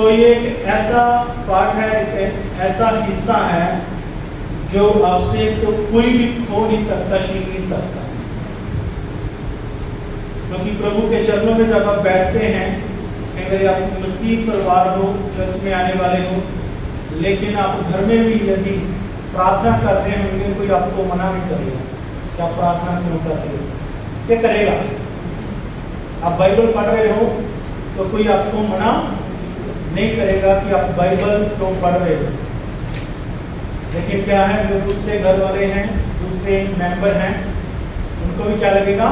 ये एक ऐसा पार्ट है, एक ऐसा हिस्सा है जो आपसे तो कोई भी खो नहीं सकता, छीन नहीं सकता। क्योंकि प्रभु के चरणों में जब आप बैठते हैं, अगर आप मसीह परिवार हो, चर्च में आने वाले हो, लेकिन आप घर में भी यदि प्रार्थना कर रहे होंगे, कोई आपको मना नहीं करेगा कि आप प्रार्थना क्यों कर रहे हो। क्या करेगा? आप बाइबल पढ़ रहे हो तो कोई आपको मना नहीं करेगा कि आप बाइबल तो पढ़ रहे हो। लेकिन क्या है, जो दूसरे घर वाले हैं, दूसरे मेंबर हैं, उनको भी क्या लगेगा?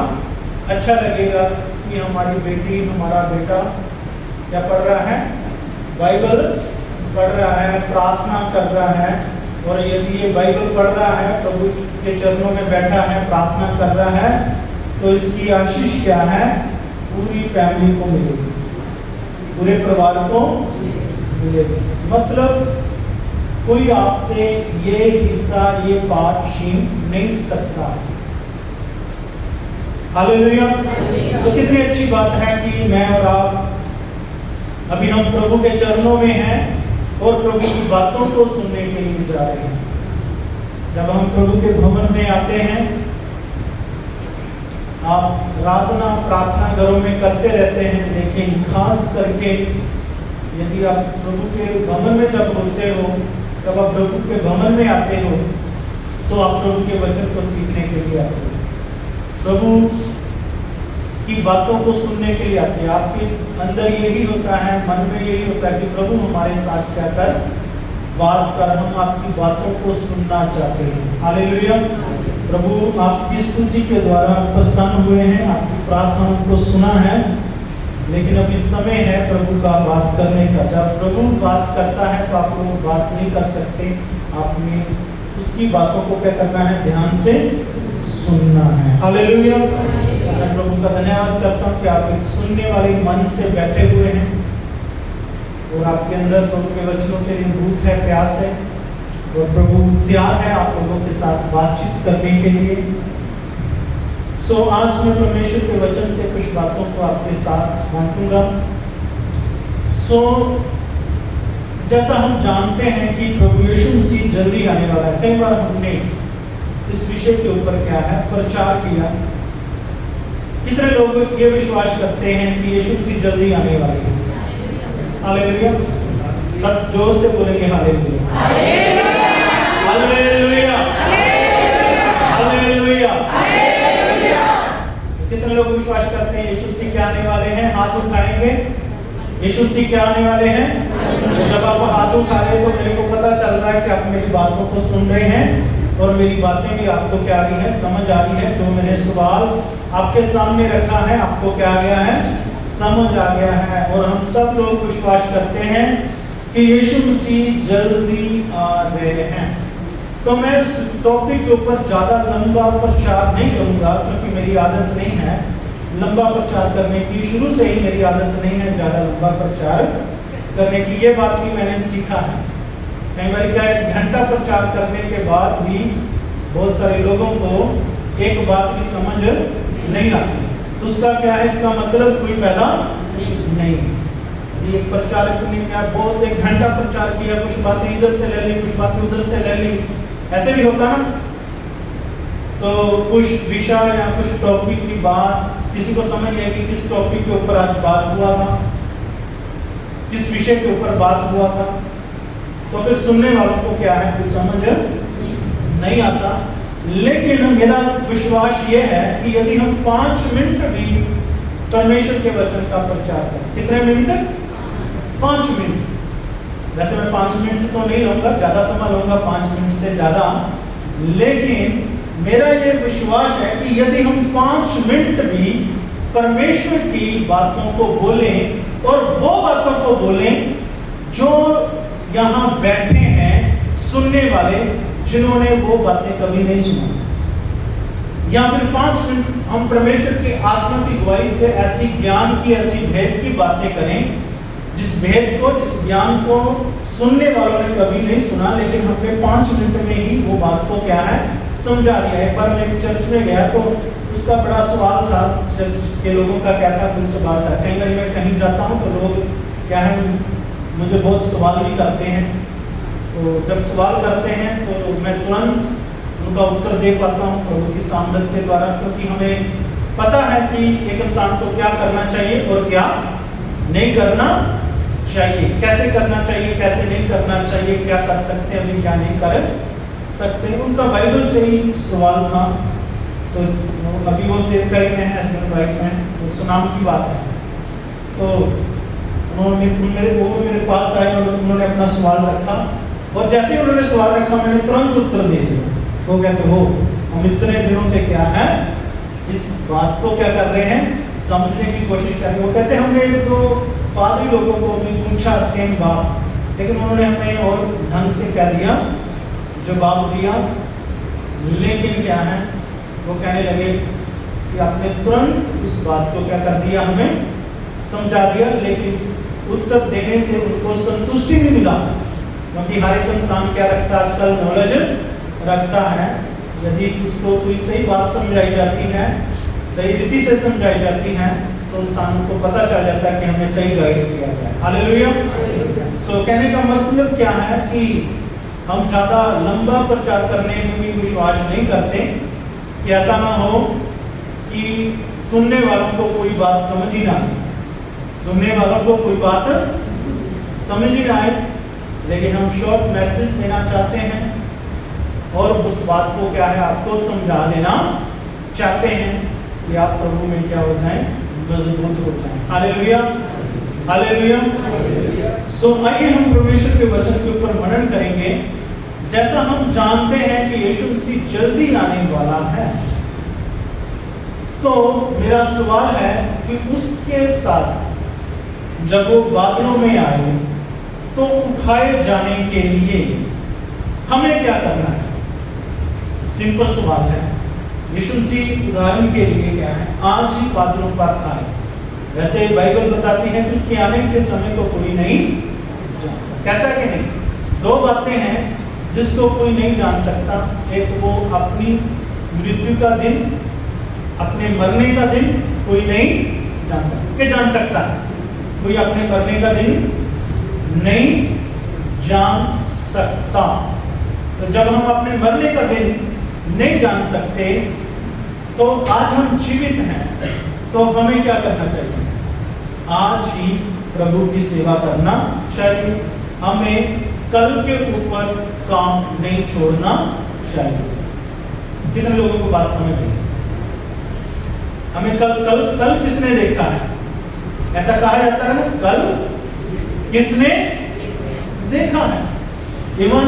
अच्छा लगेगा कि हमारी बेटी, हमारा बेटा क्या पढ़ रहा है? बाइबल पढ़ रहा है, प्रार्थना कर रहा है। और यदि ये बाइबल पढ़ रहा है, प्रभु के चरणों में बैठा है, प्रार्थना कर रहा है, तो इसकी आशीष क्या है? पूरी फैमिली को मिलेगी, पूरे परिवार को मिलेगी। मतलब कोई आपसे ये हिस्सा, ये बात छीन नहीं सकता। हालेलुया। तो कितनी अच्छी बात है कि मैं और आप अभी हम प्रभु के चरणों में हैं और प्रभु की बातों को सुनने के लिए जा रहे हैं। जब हम प्रभु के भवन में आते हैं, आप प्रार्थना घरों में करते रहते हैं, लेकिन खास करके यदि आप प्रभु के भवन में जब होते हो, जब आप प्रभु के भवन में आते हो, तो आप प्रभु के वचन को सीखने के लिए आते हो, प्रभु की बातों को सुनने के लिए आते हैं। आपके अंदर यही होता है, मन में यही होता है कि प्रभु हमारे साथ क्या कर, बात कर, हम आपकी बातों को सुनना चाहते हैं। हालेलुया। प्रभु आपकी स्तुति के द्वारा प्रसन्न हुए हैं, आपकी प्रार्थनाओं को सुना है, लेकिन अभी समय है प्रभु का बात करने का। जब प्रभु बात करता है तो आप लोग बात नहीं कर सकते, आपने उसकी बातों को क्या करना है? ध्यान से सुनना है। हालेलुया। मैं प्रभु का धन्यवाद करता हूँ कि आप एक सुनने वाले मन से बैठे हुए हैं और आपके अंदर प्रभु के वचनों के लिए भूख है, प्यास है, और प्रभु तैयार है आप लोगों के साथ बातचीत करने के लिए। आज मैं परमेश्वर के वचन से कुछ बातों को आपके साथ बांटूंगा। जैसा हम जानते हैं कि प्रभु यीशु मसीह जल्दी आने वाला है। कई बार हमने इस विषय के ऊपर क्या है प्रचार किया। कितने लोग ये विश्वास करते हैं कि यीशु मसीह जल्दी आने वाले हैं? हालेलुया। सब जोर से बोलेंगे हालेलुया, हालेलुया, हालेलुया। कितने लोग विश्वास करते हैं यीशु मसीह क्या आने वाले हैं? हाथ उठाएंगे। यीशु मसीह क्या आने वाले हैं? जब आप हाथ उठा रहे तो मेरे को पता चल रहा है कि आप मेरी बातों को सुन रहे हैं और मेरी बातें भी आपको क्या आ रही है, समझ आ रही है। जो मैंने सवाल आपके सामने रखा है, आपको क्या आ गया है? समझ आ गया है। और हम सब लोग विश्वास करते हैं कि यीशु मसीह जल्दी आ रहे हैं। तो मैं इस टॉपिक के ऊपर ज़्यादा लंबा प्रचार नहीं करूँगा, क्योंकि मेरी आदत नहीं है लंबा प्रचार करने की। शुरू से ही मेरी आदत नहीं है ज़्यादा लंबा प्रचार करने की। ये बात भी मैंने सीखा है। कई बार क्या, 1 घंटा प्रचार करने के बाद भी बहुत सारे लोगों को एक बात की समझ नहीं आती, तो उसका क्या है, इसका मतलब कोई फायदा नहीं। ये प्रचारक ने क्या बहुत 1 घंटा प्रचार किया, कुछ बातें इधर से ले ली, कुछ बातें उधर से ले ली, ऐसे भी होता ना। तो कुछ विषय या कुछ टॉपिक की बात किसी को समझ है कि किस टॉपिक के ऊपर आज बात हुआ था, किस विषय के ऊपर बात हुआ था, तो फिर सुनने वालों को क्या है, कुछ समझ नहीं आता। लेकिन मेरा विश्वास ये है कि यदि हम 5 मिनट भी परमेश्वर के वचन का प्रचार करें, कितने मिनट? 5 मिनट। वैसे मैं 5 मिनट तो नहीं लूंगा, ज्यादा समय लूंगा, 5 मिनट से ज्यादा। लेकिन मेरा ये विश्वास है कि यदि हम 5 मिनट भी परमेश्वर की बातों को बोलें, और वो बातों को बोलें जो यहाँ बैठे हैं सुनने वाले, जिन्होंने वो बातें कभी नहीं सुनी, या फिर 5 मिनट हम परमेश्वर की आत्मा की गवाही से ऐसी ज्ञान की, ऐसी भेद की बातें करें, जिस भेद को, जिस ज्ञान को सुनने वालों ने कभी नहीं सुना, लेकिन हमने 5 मिनट में ही वो बात को क्या है, समझा दिया। एक बार मैं एक चर्च में गया तो उसका बड़ा सवाल था, चर्च के लोगों का क्या था, कुछ सवाल था। कई बार मैं कहीं जाता हूँ तो लोग क्या है, मुझे बहुत सवाल भी करते हैं, तो जब सवाल करते हैं तो मैं तुरंत उनका उत्तर दे पाता हूँ प्रभु की सामर्थ के द्वारा, क्योंकि हमें पता है कि एक इंसान को क्या करना चाहिए और क्या नहीं करना चाहिए, कैसे करना चाहिए, कैसे नहीं करना चाहिए, क्या कर सकते हैं अभी, क्या नहीं कर सकते। उनका बाइबल से ही सवाल था, तो अभी वो सेवकाई में है, हस्बैंड वाइफ हैं, तो सुनाम की बात है। तो उन्होंने मेरे पास आए और उन्होंने अपना सवाल रखा, और जैसे ही उन्होंने सवाल रखा मैंने तुरंत उत्तर दे दिया। वो कहते हो हम इतने दिनों से क्या है इस बात को क्या कर रहे हैं, समझने की कोशिश कर रहे हैं। वो कहते हैं हमने तो पादरी लोगों को भी पूछा सेम बात, लेकिन उन्होंने हमें और ढंग से क्या दिया, जवाब दिया। लेकिन क्या है, वो कहने लगे कि आपने तुरंत इस बात को क्या कर दिया, हमें समझा दिया, लेकिन उत्तर देने से उनको संतुष्टि नहीं मिला, क्योंकि हर एक इंसान क्या रखता है आजकल, नॉलेज रखता है। यदि उसको कोई सही बात समझाई जाती है, सही रीति से समझाई जाती है, तो इंसान को पता चल जाता है कि हमें सही गाइड किया गया है। हालेलुया। सो कहने का मतलब क्या है कि हम ज़्यादा लंबा प्रचार करने में भी विश्वास नहीं करते, कि ऐसा ना हो कि सुनने वालों को कोई बात समझ ही ना आए, सुनने वालों को कोई बात समझ ही ना आए, लेकिन हम शॉर्ट मैसेज देना चाहते हैं और उस बात को क्या है आपको समझा देना चाहते हैं कि आप प्रभु में क्या हो जाएं, मजबूत हो जाएं। Hallelujah, hallelujah. सो आइए हम परमेश्वर के वचन के ऊपर मनन करेंगे। जैसा हम जानते हैं कि यीशु मसीह जल्दी आने वाला है, तो मेरा सवाल है कि उसके साथ जब वो बादलों में आए तो उठाए जाने के लिए हमें क्या करना है? सिंपल सवाल है। यीशु मसीह उदाहरण के लिए क्या है, आज ही बादलों पर आए। वैसे बाइबल बताती है कि उसके आने के समय को कोई नहीं जानता, कहता है कि नहीं। दो बातें हैं जिसको कोई नहीं जान सकता, एक वो अपनी मृत्यु का दिन, अपने मरने का दिन कोई नहीं जान सकता। क्या जान सकता है? कोई अपने मरने का दिन नहीं जान सकता। तो जब हम अपने मरने का दिन नहीं जान सकते, तो आज हम जीवित हैं, तो हमें क्या करना चाहिए? आज ही प्रभु की सेवा करना चाहिए। हमें कल के ऊपर काम नहीं छोड़ना चाहिए। कितने लोगों को बात समझ आई? हमें कल किसने देखा है? ऐसा कहा जाता है ना, कल किसने देखा है। इवन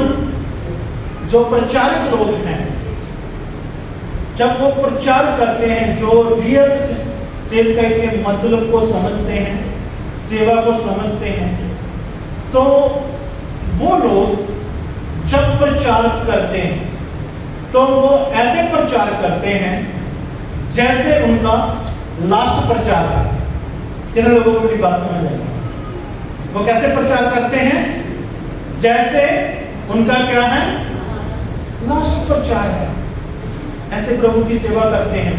जो प्रचारक लोग हैं, जब वो प्रचार करते हैं, जो रियल इस सेवकाई के मतलब को समझते हैं, सेवा को समझते हैं, तो वो लोग जब प्रचार करते हैं तो वो ऐसे प्रचार करते हैं जैसे उनका लास्ट प्रचार है। कितने लोगों को मेरी बात समझ आई? वो कैसे प्रचार करते हैं? जैसे उनका क्या है, लास्ट प्रचार है। ऐसे प्रभु की सेवा करते हैं,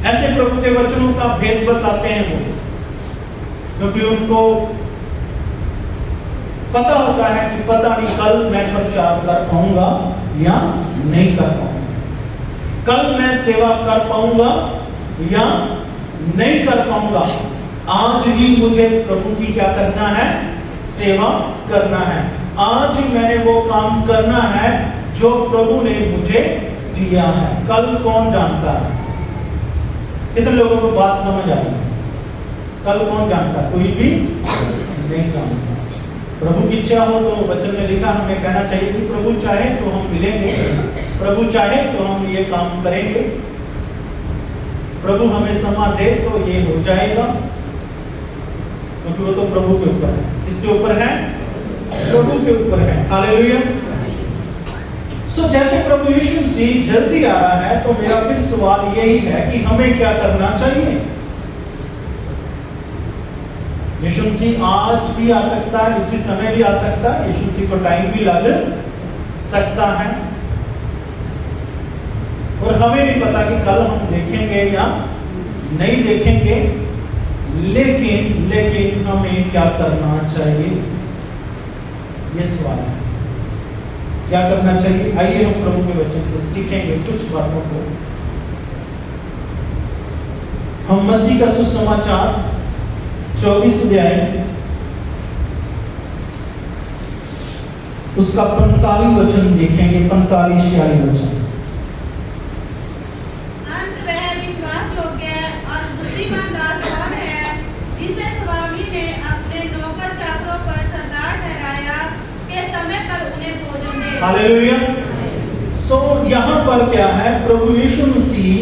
ऐसे प्रभु के वचनों का भेद बताते हैं वो, क्योंकि उनको पता होता है कि पता नहीं कल मैं प्रचार कर पाऊंगा या नहीं कर पाऊंगा, कल मैं सेवा कर पाऊंगा या नहीं कर पाऊंगा। आज ही मुझे प्रभु की क्या करना है, सेवा करना है। आज ही मैंने वो काम करना है जो प्रभु ने मुझे दिया है। कल कौन जानता है? कितने लोगों को बात समझ आई? कल कौन जानता? कोई भी नहीं जानता। प्रभु की इच्छा हो तो वचन में लिखा, हमें कहना चाहिए कि प्रभु चाहे तो हम मिलेंगे, प्रभु चाहे तो हम ये काम करेंगे, प्रभु हमें समय दे तो ये हो जाएगा, क्योंकि वो तो प्रभु के ऊपर है। किसके ऊपर है? प्रभु के ऊपर है। हालेलुया। सो जैसे प्रभु यीशु मसीह जल्दी आ रहा है, तो मेरा फिर सवाल यही है कि हमें क्या करना चाहिए? यीशु मसीह आज भी आ सकता है, इसी समय भी आ सकता है, यीशु मसीह को टाइम भी लग सकता है, और हमें नहीं पता कि कल हम देखेंगे या नहीं देखेंगे। लेकिन हमें क्या करना चाहिए, ये सवाल है। क्या करना चाहिए? आइए हम प्रभु के वचन से सीखेंगे कुछ बातों को। हम मत्ती का सुसमाचार 24 अध्याय उसका 45 वचन देखेंगे, 45-46 वचन। अंत वह विश्वास योग्य और बुद्धिमान दास कौन है, जिसे स्वामी ने अपने नौकर चाकरों पर सरदार ठहराया के समय पर उन्हें भोजन दे। हालेलुया। सो यहाँ पर क्या है, प्रभु यीशु मसीह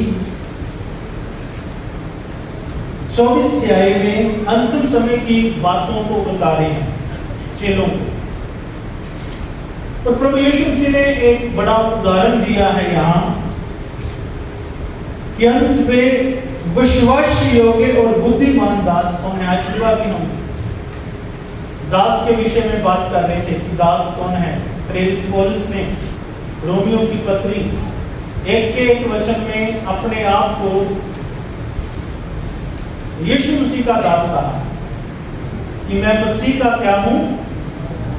24 अध्याय में अंतिम समय की बातों को बता रहे हैं चेलों को। तो प्रभु यीशु मसीह ने एक बड़ा उदाहरण दिया है यहाँ कि अंत में विश्वास योग्य और बुद्धिमान दास कौन है। आज सुबह भी हम दास के विषय में बात कर रहे थे कि दास कौन है। प्रेरित पौलुस ने रोमियो की पत्री 1 के 1 वचन में अपने आप को यीशु मसीह का दास कहा कि मैं मसीह का क्या हूं,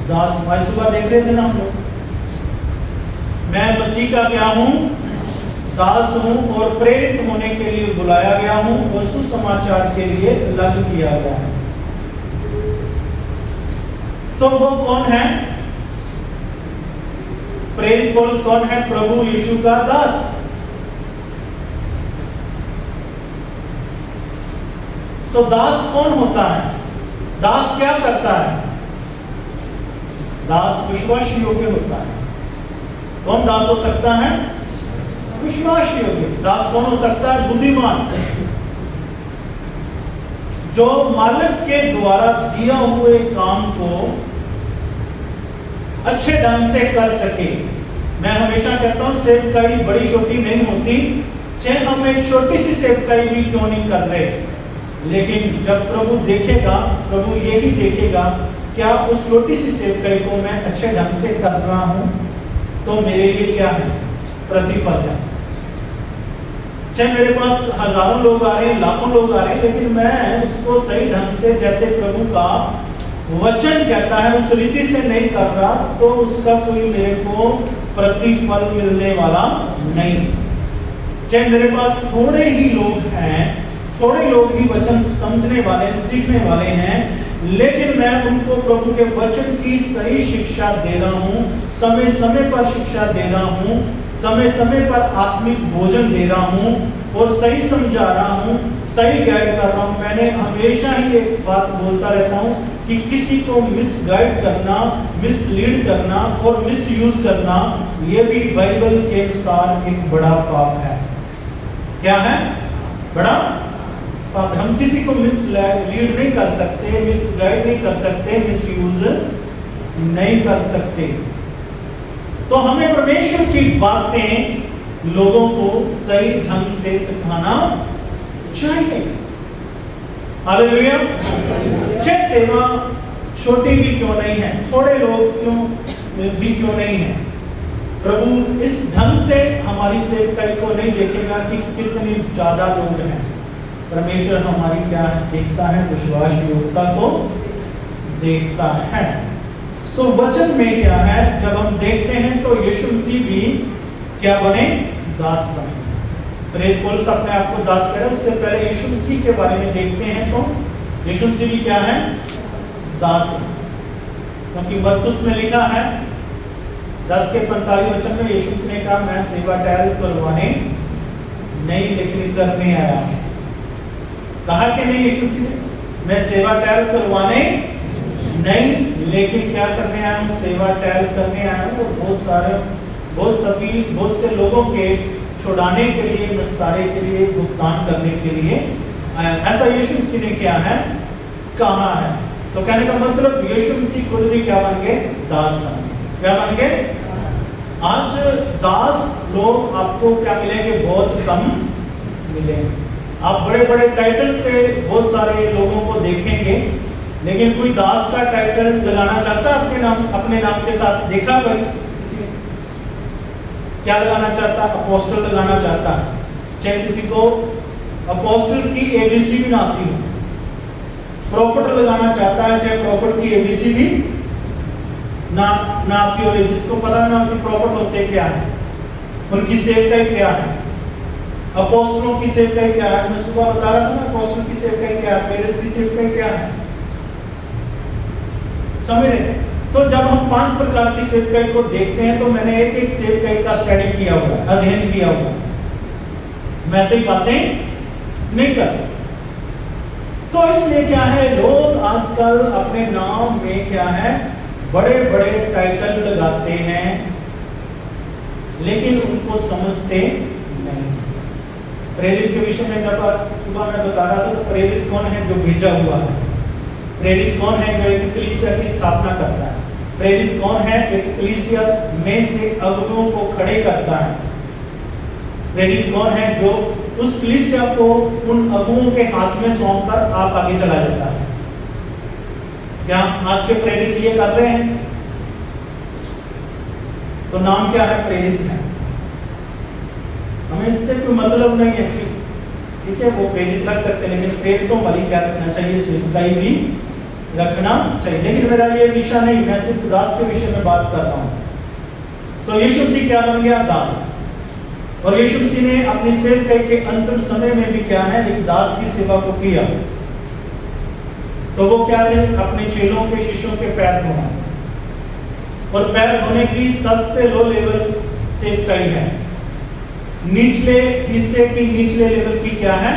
दास हूं। आज सुबह देख रहे थे ना हम लोग, मैं मसीह का क्या हूं, दास हूं और प्रेरित होने के लिए बुलाया गया हूं और सुसमाचार के लिए अलग किया गया है। तो वो कौन है? प्रेरित पौलुस कौन है? प्रभु यीशु का दास। तो दास कौन होता है? दास क्या करता है? दास विश्वास योग्य होता है। कौन दास हो सकता है? विश्वास योग्य। दास कौन हो सकता है? बुद्धिमान, जो मालिक के द्वारा दिया हुए काम को अच्छे ढंग से कर सके। मैं हमेशा कहता हूं सेवकाई बड़ी छोटी नहीं होती, चाहे हम एक छोटी सी सेवकाई भी क्यों नहीं कर रहे, लेकिन जब प्रभु देखेगा, प्रभु ये ही देखेगा क्या उस छोटी सी सेवकाई को मैं अच्छे ढंग से कर रहा हूं, तो मेरे लिए क्या है? प्रतिफल है। चाहे मेरे पास हजारों लोग आ रहे हैं, लाखों लोग आ रहे हैं, लेकिन मैं उसको सही ढंग से जैसे प्रभु का वचन कहता है उस रीति से नहीं कर रहा, तो उसका कोई मेरे को प्रतिफल मिलने वाला नहीं। चाहे मेरे पास थोड़े ही लोग हैं, थोड़े लोग ही वचन समझने वाले, सीखने वाले हैं, लेकिन मैं उनको प्रभु के वचन की सही शिक्षा दे रहा हूं, समय समय पर शिक्षा दे रहा हूं, समय समय पर आत्मिक भोजन दे रहा हूं और सही समझा रहा हूं, सही गाइड कर रहा हूं। मैंने हमेशा ही एक बात बोलता रहता हूं कि किसी को मिसगाइड करना, मिसलीड करना और मिसयूज करना, ये भी बाइबल के अनुसार एक बड़ा पाप है। क्या है? बड़ा पाप। हम किसी को मिसलीड नहीं कर सकते, मिसगाइड नहीं कर सकते, मिसयूज नहीं कर सकते। तो हमें परमेश्वर की बातें लोगों को सही ढंग से सिखाना चाहिए। हालेलुया। चाहे सेवा छोटी भी क्यों नहीं है, थोड़े लोग क्यों नहीं है, प्रभु इस ढंग से हमारी सेवकाई को नहीं देखेगा कि कितने ज्यादा लोग हैं। परमेश्वर हमारी क्या देखता है? विश्वास योग्यता को देखता है। सो वचन में क्या है, जब हम देखते हैं तो यीशु मसीह भी क्या बने? दास बने। प्रेरित पौलुस अपने आप को दास करे, उससे पहले यीशु मसीह के बारे में देखते हैं तो यीशु मसीह भी क्या है? दास है। क्योंकि मरकुस में लिखा है 10 के 45 वचन में यीशु मसीह ने कहा, मैं सेवा टहल करवाने नहीं लेकिन करने आया। कहा कि नहीं यीशु मसीह ने, मैं सेवा टहल करवाने नहीं लेकिन क्या करने आया हूं? सेवा टहल करने आया हूं। बहुत से लोगों के छुड़ाने के लिए, निस्तारे के लिए, भुगतान करने के लिए आया। ऐसा यीशु मसीह ने क्या है? कहा है। तो कहने का मतलब यीशु मसीह खुद भी क्या बन गए? दास बन गए। क्या बन गए? आज दास लोग आपको क्या मिलेंगे? बहुत कम मिलेंगे। आप बड़े बड़े टाइटल से बहुत सारे लोगों को देखेंगे, लेकिन कोई दास का टाइटल लगाना चाहता है अपने नाम के साथ? देखा भाई किसी ने? क्या लगाना चाहता? अपोस्टल लगाना चाहता है। चाहे किसी को अपोस्टल की एबीसी भी ना आती हो, प्रॉफिट लगाना चाहता है, चाहे प्रॉफिट की एबीसी भी ना आती हो, जिसको पता ना उनकी प्रॉफिट होते क्या है, उनकी सेवकाई क्या है, अपोस्टलों की सेवकाई क्या है। मैं सुबह बता रहा था ना, अपोस्टल की सेवकाई क्या है, प्रेरित की सेवकाई क्या है, समझ रहे। तो जब हम 5 प्रकार की सेवकाई को देखते हैं तो मैंने एक एक सेवकाई का स्टडी किया हुआ है, अध्ययन किया हुआ है, मैं ऐसी बातें नहीं करता। तो इसलिए क्या है, लोग आजकल अपने नाम में क्या है, बड़े बड़े टाइटल लगाते हैं, लेकिन उनको समझते नहीं। प्रेरित के विषय में जब सुबह मैं बता रहा था, तो प्रेरित कौन है, जो भेजा हुआ है। प्रेरित कौन है, जो एक कलीसिया की स्थापना करता है। प्रेरित कौन है, एक कलीसिया में से अगुओं को खड़े करता है। प्रेरित कौन है, जो उस कलीसिया को उन अगुओं के हाथ में सौंपकर आप आगे चला जाता है। क्या आज के प्रेरित ये कर रहे हैं? तो नाम क्या है, प्रेरित है। हमें इससे कोई मतलब नहीं है, ठीक है, वो प्रेरित रख सकते हैं, लेकिन प्रेरितों वाली क्या रखना चाहिए, सेवकाई भी रखना चाहिए। लेकिन मेरा ये विषय नहीं, मैं सिर्फ दास के विषय में बात कर रहा हूं। तो यीशु मसीह क्या बन गया, दास। और यीशु मसीह ने अपनी सेवकाई के अंतिम समय में भी क्या है, एक दास की सेवा को किया। तो वो क्या थे, अपने चेलों के, शिष्यों के पैर धोना। और पैर धोने की सबसे लो लेवल सेवकाई है। निचले हिस्से की, निचले लेवल की क्या है,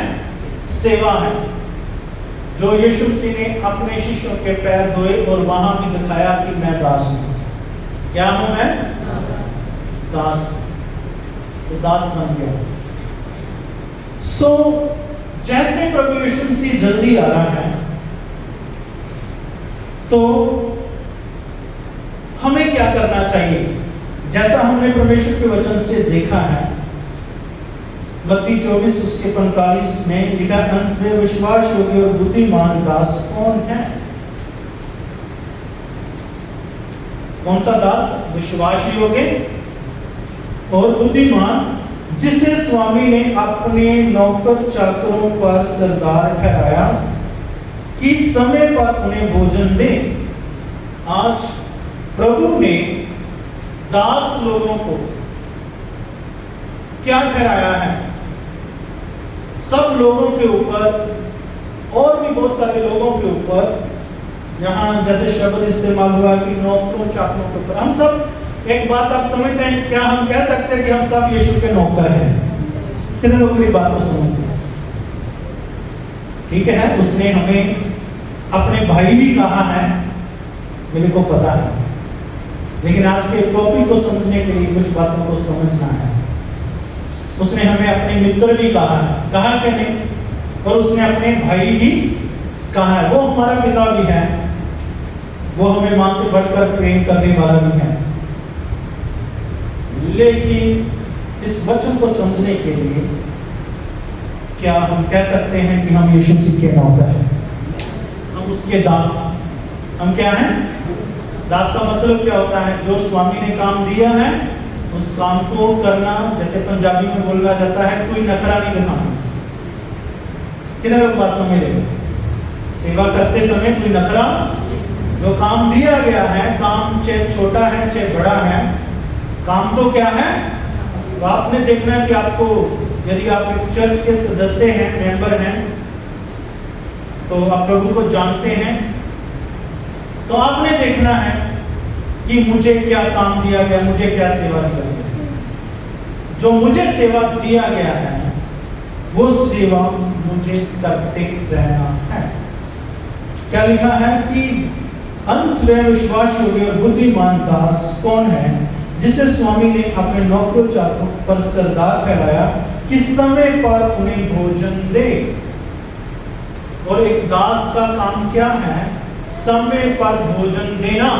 सेवा है, जो यीशु मसीह ने अपने शिष्यों के पैर धोए और वहां भी दिखाया कि मैं दास हूं। क्या हूं मैं, दास। तो दास बन गया। जैसे प्रभु यीशु मसीह जल्दी आ रहा है, तो हमें क्या करना चाहिए। जैसा हमने परमेश्वर के वचन से देखा है, मत्ती 24 उसके 45 में लिखा, अंत में विश्वास योग्य और बुद्धिमान दास कौन है। कौन सा दास, विश्वास योग्य और बुद्धिमान, जिसे स्वामी ने अपने नौकर चाकरों पर सरदार ठहराया कि समय पर उन्हें भोजन दे। आज प्रभु ने दास लोगों को क्या ठहराया है, सब लोगों के ऊपर और भी बहुत सारे लोगों के ऊपर, यहां जैसे शब्द इस्तेमाल हुआ कि नौकरों चाकरों के ऊपर। हम सब, एक बात आप समझते हैं, क्या हम कह सकते हैं कि हम सब यीशु के नौकर हैं? कितने लोग मेरी बात को समझते हैं? ठीक है, उसने हमें अपने भाई भी कहा है, मेरे को पता है, लेकिन आज के टॉपिक को समझने के लिए कुछ बातों को समझना है। उसने हमें अपने मित्र भी कहा है, कहा कि नहीं, और उसने अपने भाई भी कहा है। वो हमारा पिता भी है, वो हमें मां से बढ़कर प्रेम करने वाला भी है। लेकिन इस वचन को समझने के लिए क्या हम कह सकते हैं कि हम यीशु मसीह के नौकर हैं, हम उसके दास। हम क्या हैं, दास का मतलब क्या होता है, जो स्वामी ने काम दिया है उस काम को करना। जैसे पंजाबी में बोला जाता है, कोई नखरा नहीं दिखाना। कितने लोग बात समझ रहे? सेवा करते समय कोई नखरा, जो काम दिया गया है, काम चाहे छोटा है चाहे बड़ा है, काम तो क्या है, तो आपने देखना है कि आपको, यदि आप एक चर्च के सदस्य हैं, मेंबर हैं, तो आप प्रभु को जानते हैं, तो आपने देखना है कि मुझे क्या काम दिया गया, मुझे क्या सेवा दी गई। जो मुझे सेवा दिया गया है, वो सेवा मुझे करते रहना है। क्या लिखा है कि अंत में विश्वास योग्य और बुद्धिमान दास कौन है, जिसे स्वामी ने अपने नौकरों चाकरों पर सरदार ठहराया कि समय पर उन्हें भोजन दे। और एक दास का काम क्या है, समय पर भोजन देना।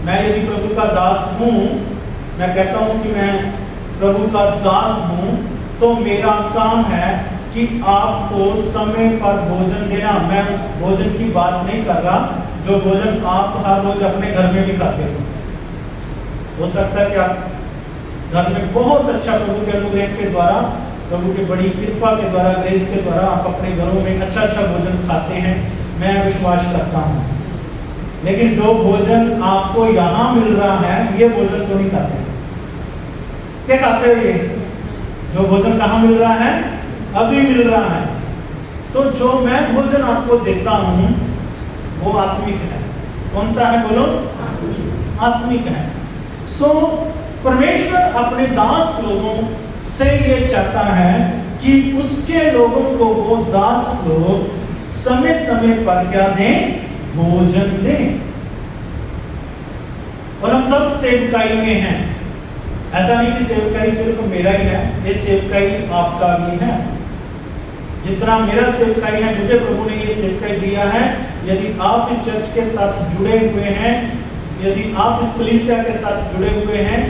मैं यदि प्रभु का दास हूं, मैं कहता हूं कि मैं प्रभु का दास हूं, तो मेरा काम है कि आपको समय पर भोजन देना। मैं उस भोजन की बात नहीं कर रहा जो भोजन आप हर रोज अपने घर में भी खाते हो सकता है कि आप घर में बहुत अच्छा प्रभु के अनुग्रह के द्वारा प्रभु की बड़ी कृपा के द्वारा, ग्रेस के द्वारा आप अपने घरों में अच्छा अच्छा भोजन खाते हैं, मैं विश्वास करता हूँ। लेकिन जो भोजन आपको यहाँ मिल रहा है, ये भोजन तो नहीं खाते। क्या खाते हो? ये जो भोजन कहाँ मिल रहा है? अभी मिल रहा है। तो जो मैं भोजन आपको देता हूँ वो आत्मिक है। कौन सा है बोलो? आत्मिक है। सो परमेश्वर अपने दास लोगों से ये चाहता है कि उसके लोगों को वो दास लोग समय समय पर क्या दें? भोजन दें। और हम सब सेवकाई में हैं। ऐसा नहीं कि सेवकाई सिर्फ मेरा ही है, ये सेवकाई आपका भी है। जितना मेरा सेवकाई है, मुझे प्रभु ने ये सेवकाई दिया है। यदि आप इस चर्च के साथ जुड़े हुए हैं, यदि आप इस कलीसिया के साथ जुड़े हुए हैं,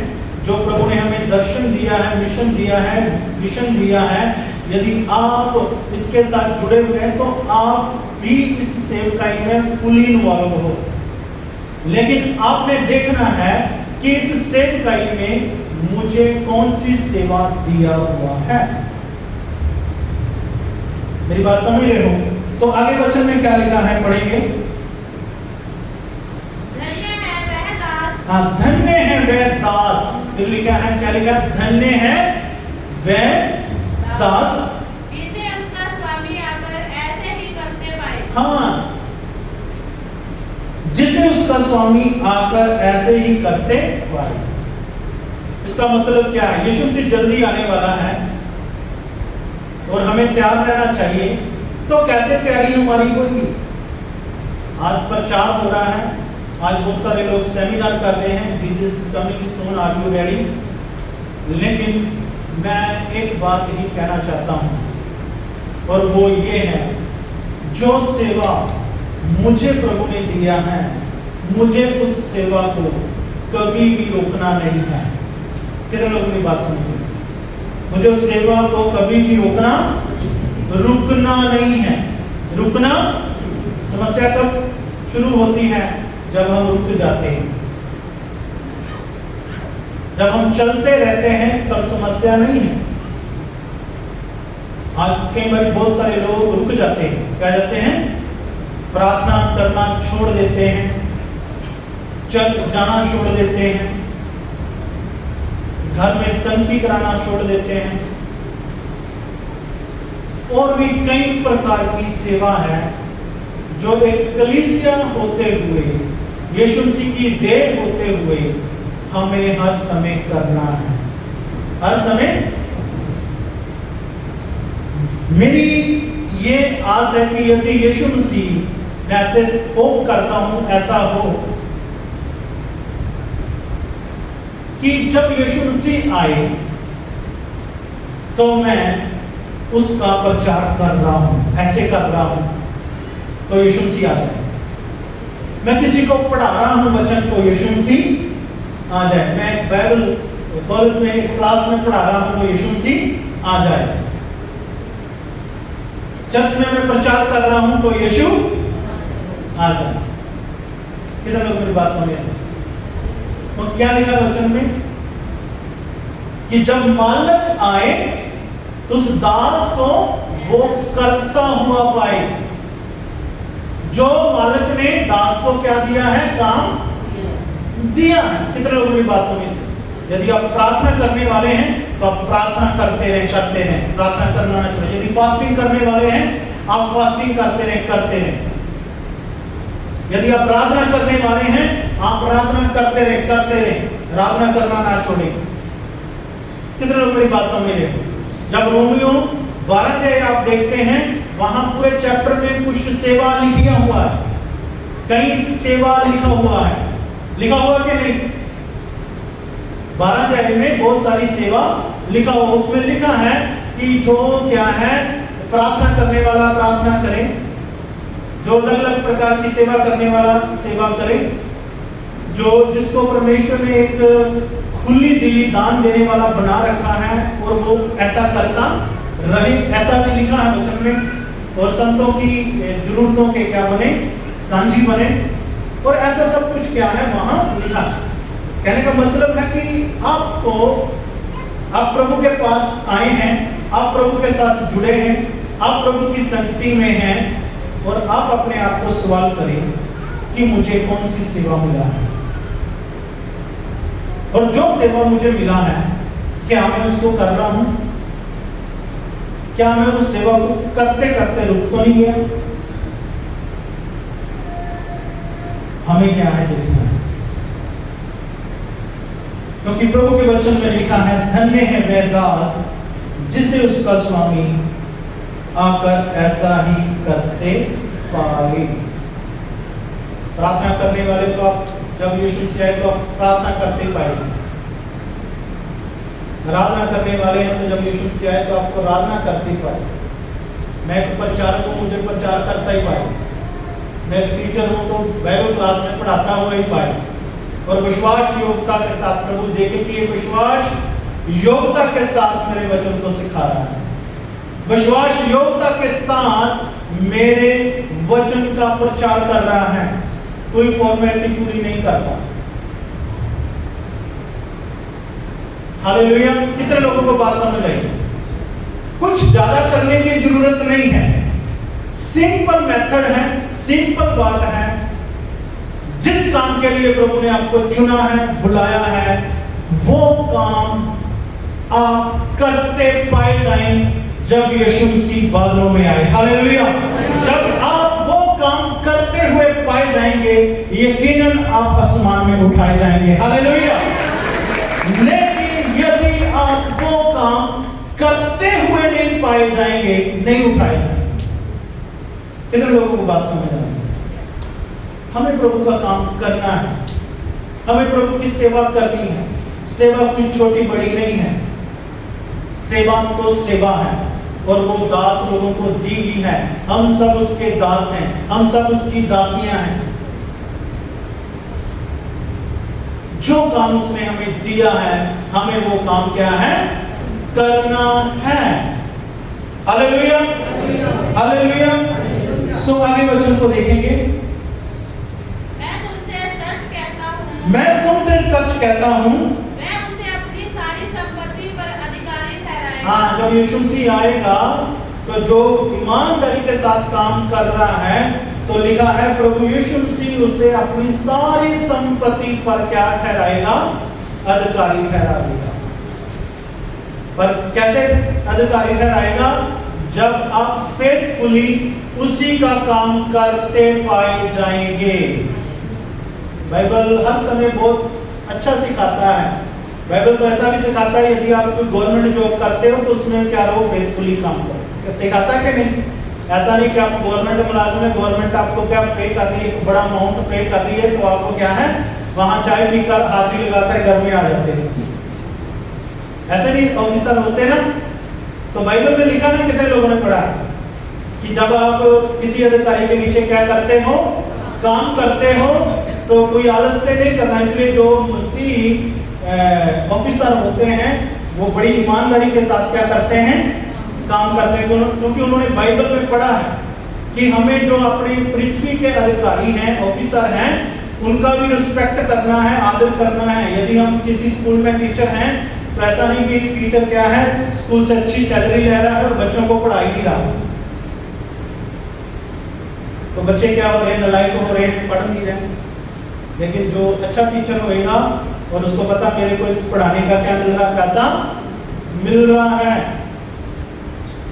जो प्रभु ने हमें दर्शन दिया है, मिशन दिया है, विजन दिया है, यदि आप इसके साथ जुड़े हुए हैं तो आप भी इस सेवकाई में फुली इन्वॉल्व हो। लेकिन आपने देखना है कि इस सेवकाई में मुझे कौन सी सेवा दिया हुआ है। मेरी बात समझ रहे हो? तो आगे वचन में क्या लिखा है, पढ़ेंगे। धन्य है वह दास। हाँ, धन्य है वह दास। फिर लिखा है, क्या लिखा? धन्य है वह दास जिसे उसका स्वामी आकर ऐसे ही करते पाए। हाँ, जिसे उसका स्वामी आकर ऐसे ही करते पाए। इसका मतलब क्या है? यीशु मसीह जल्दी आने वाला है और हमें तैयार रहना चाहिए। तो कैसे तैयारी हमारी होगी? आज प्रचार हो रहा है, आज बहुत सारे लोग सेमिनार कर रहे हैं, Jesus is coming soon, are you ready? लेकिन मैं एक बात ही कहना चाहता हूं और वो ये है, जो सेवा मुझे प्रभु ने दिया है, मुझे उस सेवा को कभी भी रोकना नहीं है। कितने लोग मेरी बात सुनिए? मुझे उस सेवा को कभी भी रुकना नहीं है। रुकना, समस्या कब शुरू होती है? जब हम रुक जाते हैं। जब हम चलते रहते हैं तब समस्या नहीं है। आज कई बार बहुत सारे लोग रुक जाते हैं, क्या जाते हैं? प्रार्थना करना छोड़ देते हैं, चर्च जाना छोड़ देते हैं, घर में संगति कराना छोड़ देते हैं, और भी कई प्रकार की सेवा है जो एक कलीसिया होते हुए, यीशु मसीह की देह होते हुए हमें हर समय करना है। हर समय मेरी ये आस है कि यदि यीशु मसीह, मैं ऐसे होप करता हूं ऐसा हो कि जब यीशु मसीह आए तो मैं उसका प्रचार कर रहा हूं, ऐसे कर रहा हूं, तो यीशु मसीह आ जाए। मैं किसी को पढ़ा रहा हूं वचन, तो यीशु मसीह आ जाए। मैं बाइबल कॉलेज में क्लास में पढ़ा रहा हूं, तो यीशु मसीह आ जाए। चर्च में मैं प्रचार कर रहा हूं, तो यीशु आ जाए। कितने लोग मेरी बात समझे? तो क्या लिखा वचन में कि जब मालिक आए तो उस दास को वो करता हुआ पाए। जो मालिक ने दास को क्या दिया है? काम दिया है। कितने लोग मेरी बात समझते? यदि आप प्रार्थना करने वाले हैं तो आप प्रार्थना करते रहें, प्रार्थना करना ना छोड़ें। यदि फास्टिंग करने वाले हैं, आप फास्टिंग करते रहें। यदि आप प्रार्थना करने वाले हैं, आप प्रार्थना करते रहें, प्रार्थना करना ना छोड़ें। कितने लोग मेरी बात समझ रहे हैं? जब रोमियो 12 आप देखते हैं, वहां पूरे चैप्टर में कुछ सेवा लिखा हुआ है, कई सेवा लिखा हुआ है, लिखा हुआ कि नहीं? 12 में बहुत सारी सेवा लिखा हुआ। उसमें लिखा है कि जो क्या है, प्रार्थना करने वाला प्रार्थना करे, जो अलग अलग प्रकार की सेवा करने वाला सेवा करे, जो जिसको परमेश्वर ने एक खुली दिली दान देने वाला बना रखा है और वो ऐसा करता रहे, ऐसा भी लिखा है वचन में। और संतों की जरूरतों के क्या बने? सांझी बने। और ऐसा सब कुछ क्या है वहां लिखा है। कहने का मतलब है कि आप प्रभु के पास आए हैं, आप प्रभु के साथ जुड़े हैं, आप प्रभु की संगति में हैं, और आप अपने आप को सवाल करें कि मुझे कौन सी सेवा मिला है, और जो सेवा मुझे मिला है क्या मैं उसको कर रहा हूं? क्या मैं उस सेवा को करते करते रुक तो नहीं गया? हमें क्या है देखना है, क्योंकि प्रभु के वचन में लिखा है, धन्य है वह दास जिसे उसका स्वामी आकर ऐसा ही करते पाए। प्रार्थना करने वाले तो आप जब यीशु से आए तो आप प्रार्थना करते पाए, आराधना करने वाले हैं तो जब यीशु से आए तो आपको आराधना करते पाए। मैं एक प्रचारक हूँ, मुझे प्रचार करता ही पाए। मैं टीचर हूँ तो बाइबल क्लास में पढ़ाता हुआ ही पाए। और विश्वास योग्यता के साथ प्रभु देखे कि ये विश्वास योग्यता के साथ मेरे वचन को सिखा रहा है, विश्वास योग्यता के साथ मेरे वचन का प्रचार कर रहा है, कोई फॉर्मेलिटी पूरी नहीं करता। हालेलुया। कितने लोगों को बात समझ आई? कुछ ज्यादा करने की जरूरत नहीं है, सिंपल मेथड है, सिंपल बात है। जिस काम के लिए प्रभु ने आपको चुना है, बुलाया है, वो काम आप करते पाए जाएं जब यीशु मसीह बादलों में आए। हालेलुया। जब आप वो काम करते हुए पाए जाएंगे, यकीनन आप आसमान में उठाए जाएंगे। हालेलुया। लेकिन यदि आप वो काम करते हुए नहीं पाए जाएंगे, नहीं उठाए जाएंगे। कितने लोगों को बात समझ आ रही है? हमें प्रभु का काम करना है, हमें प्रभु की सेवा करनी है। सेवा कोई छोटी बड़ी नहीं है, सेवा तो सेवा है, और वो दास लोगों को दी हुई है। हम सब उसके दास हैं, हम सब उसकी दासियां हैं। जो काम उसने हमें दिया है, हमें वो काम क्या है? करना है। Hallelujah, hallelujah. सो आगे वचन को देखेंगे। मैं तुमसे सच कहता हूँ, मैं तुमसे सच कहता हूँ, मैं उसे अपनी सारी संपत्ति पर अधिकारी ठहराएगा। हाँ, जब यीशु मसीह आएगा तो जो ईमानदारी के साथ काम कर रहा है, तो लिखा है प्रभु यीशु मसीह उसे अपनी सारी संपत्ति पर क्या ठहराएगा? अधिकारी ठहरा देगा। पर कैसे अधिकारी ठहराएगा? जब आप फेथफुली उसी का काम करते पाए जाएंगे। बाइबल हर समय बहुत अच्छा सिखाता है। बाइबल तो ऐसा भी सिखाता है, यदि आप कोई गवर्नमेंट जॉब करते हो तो उसमें क्या रहो? फेथफुली काम करो। सिखाता है कि नहीं? ऐसा नहीं कि आप गवर्नमेंट मुलाजिम है, गवर्नमेंट आपको क्या पे कर रही है, बड़ा अमाउंट पे कर रही है, तो आपको क्या है, वहां चाय पीकर हाजिरी लगाकर घर में आ जाते हैं। ऐसे नहीं ऑफिसर होते ना। तो बाइबल में लिखा ना, कितने लोगों ने पढ़ा कि जब आप किसी अधिकारी के नीचे क्या करते हो? काम करते हो, तो कोई आलस से नहीं करना। इसलिए जो मसीह ऑफिसर होते हैं वो बड़ी ईमानदारी के साथ क्या करते हैं? काम करते हैं, क्योंकि उन्होंने बाइबल में पढ़ा है कि हमें जो अपनी पृथ्वी के अधिकारी हैं, ऑफिसर हैं, उनका भी रिस्पेक्ट करना है, आदर करना है। यदि हम किसी स्कूल में टीचर हैं तो ऐसा नहीं कि टीचर क्या है, स्कूल से अच्छी सैलरी ले रहा है और बच्चों को पढ़ा ही नहीं रहा, तो बच्चे क्या हो रहे हैं? नलायक हो रहे हैं, पढ़ नहीं रहे। लेकिन जो अच्छा टीचर होएगा और उसको पता मेरे को इस पढ़ाने का क्या मिल रहा, पैसा मिल रहा है,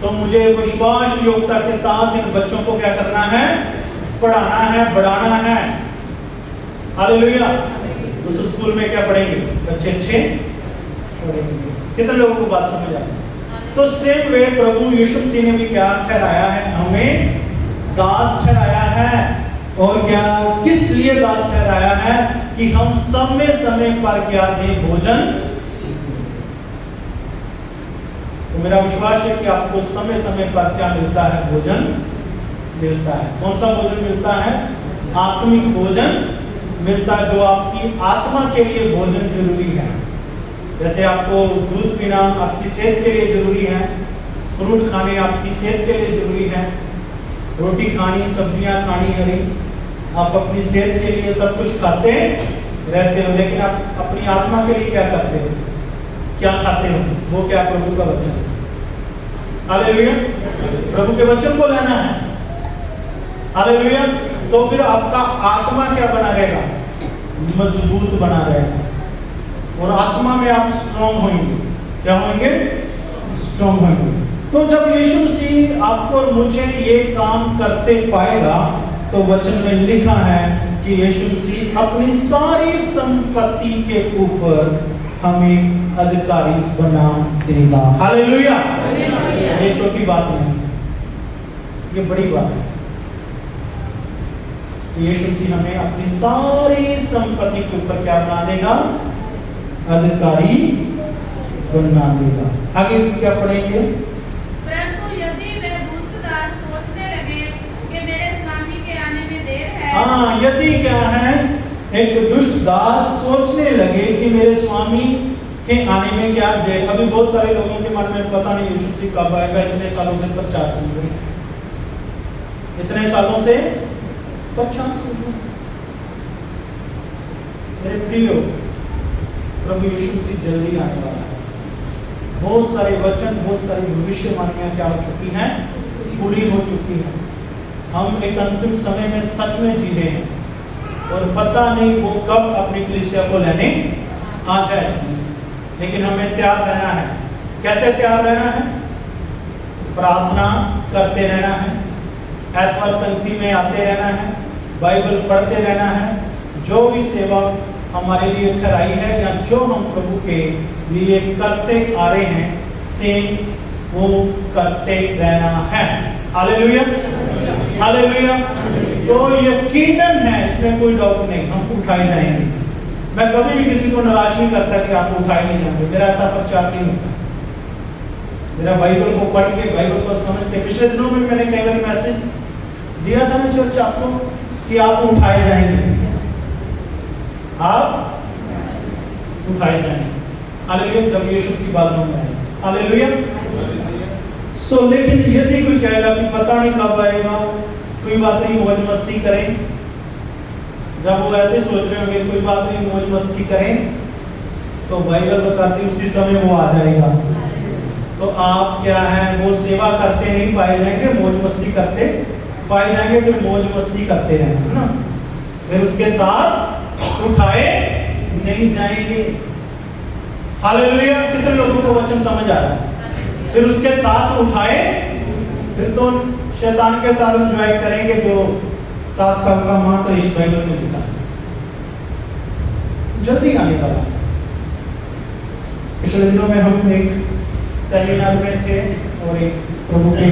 तो मुझे विश्वास योग्यता के साथ इन बच्चों को क्या करना है? पढ़ाना है, बढ़ाना है। हालेलुया। उस स्कूल में क्या पढ़ेंगे? बच्चे अच्छे पढ़ेंगे। कितने लोगों को बात समझ आ रही? तो सेम वे प्रभु यीशु मसीह ने भी क्या ठहराया है? हमें दास ठहराया है। और क्या, किस लिए दास ठहराया है? कि हम समय समय पर क्या दें? भोजन। तो मेरा विश्वास है कि आपको समय समय पर क्या मिलता है? भोजन मिलता है। कौन सा भोजन मिलता है? आत्मिक भोजन मिलता है, जो आपकी आत्मा के लिए भोजन जरूरी है। जैसे आपको दूध पीना आपकी सेहत के लिए जरूरी है, फ्रूट खाने आपकी सेहत के लिए जरूरी है, रोटी खानी, सब्जियां खानी, हरी, आप अपनी सेहत के लिए सब कुछ खाते रहते हो, लेकिन आप अपनी आत्मा के लिए क्या करते हो? क्या खाते हो? वो क्या? प्रभु का वचन। हालेलुया। प्रभु के वचन को लेना है, हालेलुया। तो फिर आपका आत्मा क्या बना रहेगा? मजबूत बना रहेगा, और आत्मा में आप स्ट्रॉन्ग होंगे। क्या होंगे? स्ट्रॉन्ग होंगे। तो जब यीशु मसीह आपको और मुझे ये काम करते पाएगा, तो वचन में लिखा है कि यीशु मसीह अपनी सारी संपत्ति के ऊपर हमें अधिकारी बना देगा। हालेलुया। ये छोटी बात नहीं, ये बड़ी बात है। यीशु मसीह हमें अपनी सारी संपत्ति के ऊपर क्या बना देगा? अधिकारी बना देगा। आगे क्या पढ़ेंगे? परंतु यदि वे दुष्ट दास सोचने लगे कि मेरे स्वामी के आने में देर है। हाँ, यदि क्या है, एक दुष्ट दास सोचने लगे कि मेरे स्वामी के आने में क्या देर। अभी बहुत सारे लोगों के मन में पता नहीं यीशु मसीह कब आएगा। इतने सालों से प्रचार सुन रहे, इतने सालों से प्रचार सुन रहे। मेरे प्रियो, प्रभु यीशु मसीह जल्दी आने वाला है। बहुत सारे वचन, बहुत सारी भविष्यवाणियां क्या हो चुकी हैं? पूरी हो चुकी हैं। हम एक अंतिम समय में सच में जी रहे हैं, और पता नहीं वो कब अपनी कलीसिया को लेने आ जाए। लेकिन हमें तैयार रहना है। कैसे तैयार रहना है? प्रार्थना करते रहना है, ऐतवार संगति में आते रहना है, बाइबल पढ़ते रहना है। जो भी सेवा हमारे लिए ठहराई है, या जो हम प्रभु के लिए करते आ रहे हैं, सेम वो करते रहना है। Hallelujah, hallelujah. तो यकीनन है, इसमें कोई डाउट नहीं, हम उठाए जाएंगे। मैं कभी भी किसी को नाराज नहीं करता कि आप उठाए नहीं जाएंगे। मेरा ऐसा प्रचार नहीं होता। मेरा बाइबल को पढ़ के, बाइबल को समझ के, पिछले दिनों में मैंने कई बार मैसेज दिया था ना चर्च आपको कि आप उठाए जाएंगे, आप उठाए जाएंगे। हालेलुया। जब यीशु मसीह बादलों में आए, हालेलुया। सो लेकिन यदि कोई कहेगा कि पता नहीं कब आएगा, कोई बात नहीं, मौज मस्ती करें। जब वो ऐसे सोच रहे होंगे कोई बात नहीं, मौज मस्ती करें, तो बाइबल बताती उसी समय वो आ जाएगा। तो आप क्या है, वो सेवा करते नहीं पाए जाएंगे, मौज मस्ती करते पाए जाएंगे। फिर मौज मस्ती करते रहना, है ना। फिर उसके साथ उठाए नहीं जाएंगे। हालेलुया। कितने लोगों को वचन समझ आ रहा है? फिर उसके साथ उठाए, फिर तो शैतान के साथ एंजॉय करेंगे जो 7 साल का मात्र इस बाइबल में लिखा है। जल्दी आने वाला। पिछले दिनों में हम एक सेमिनार में थे, और एक प्रभु के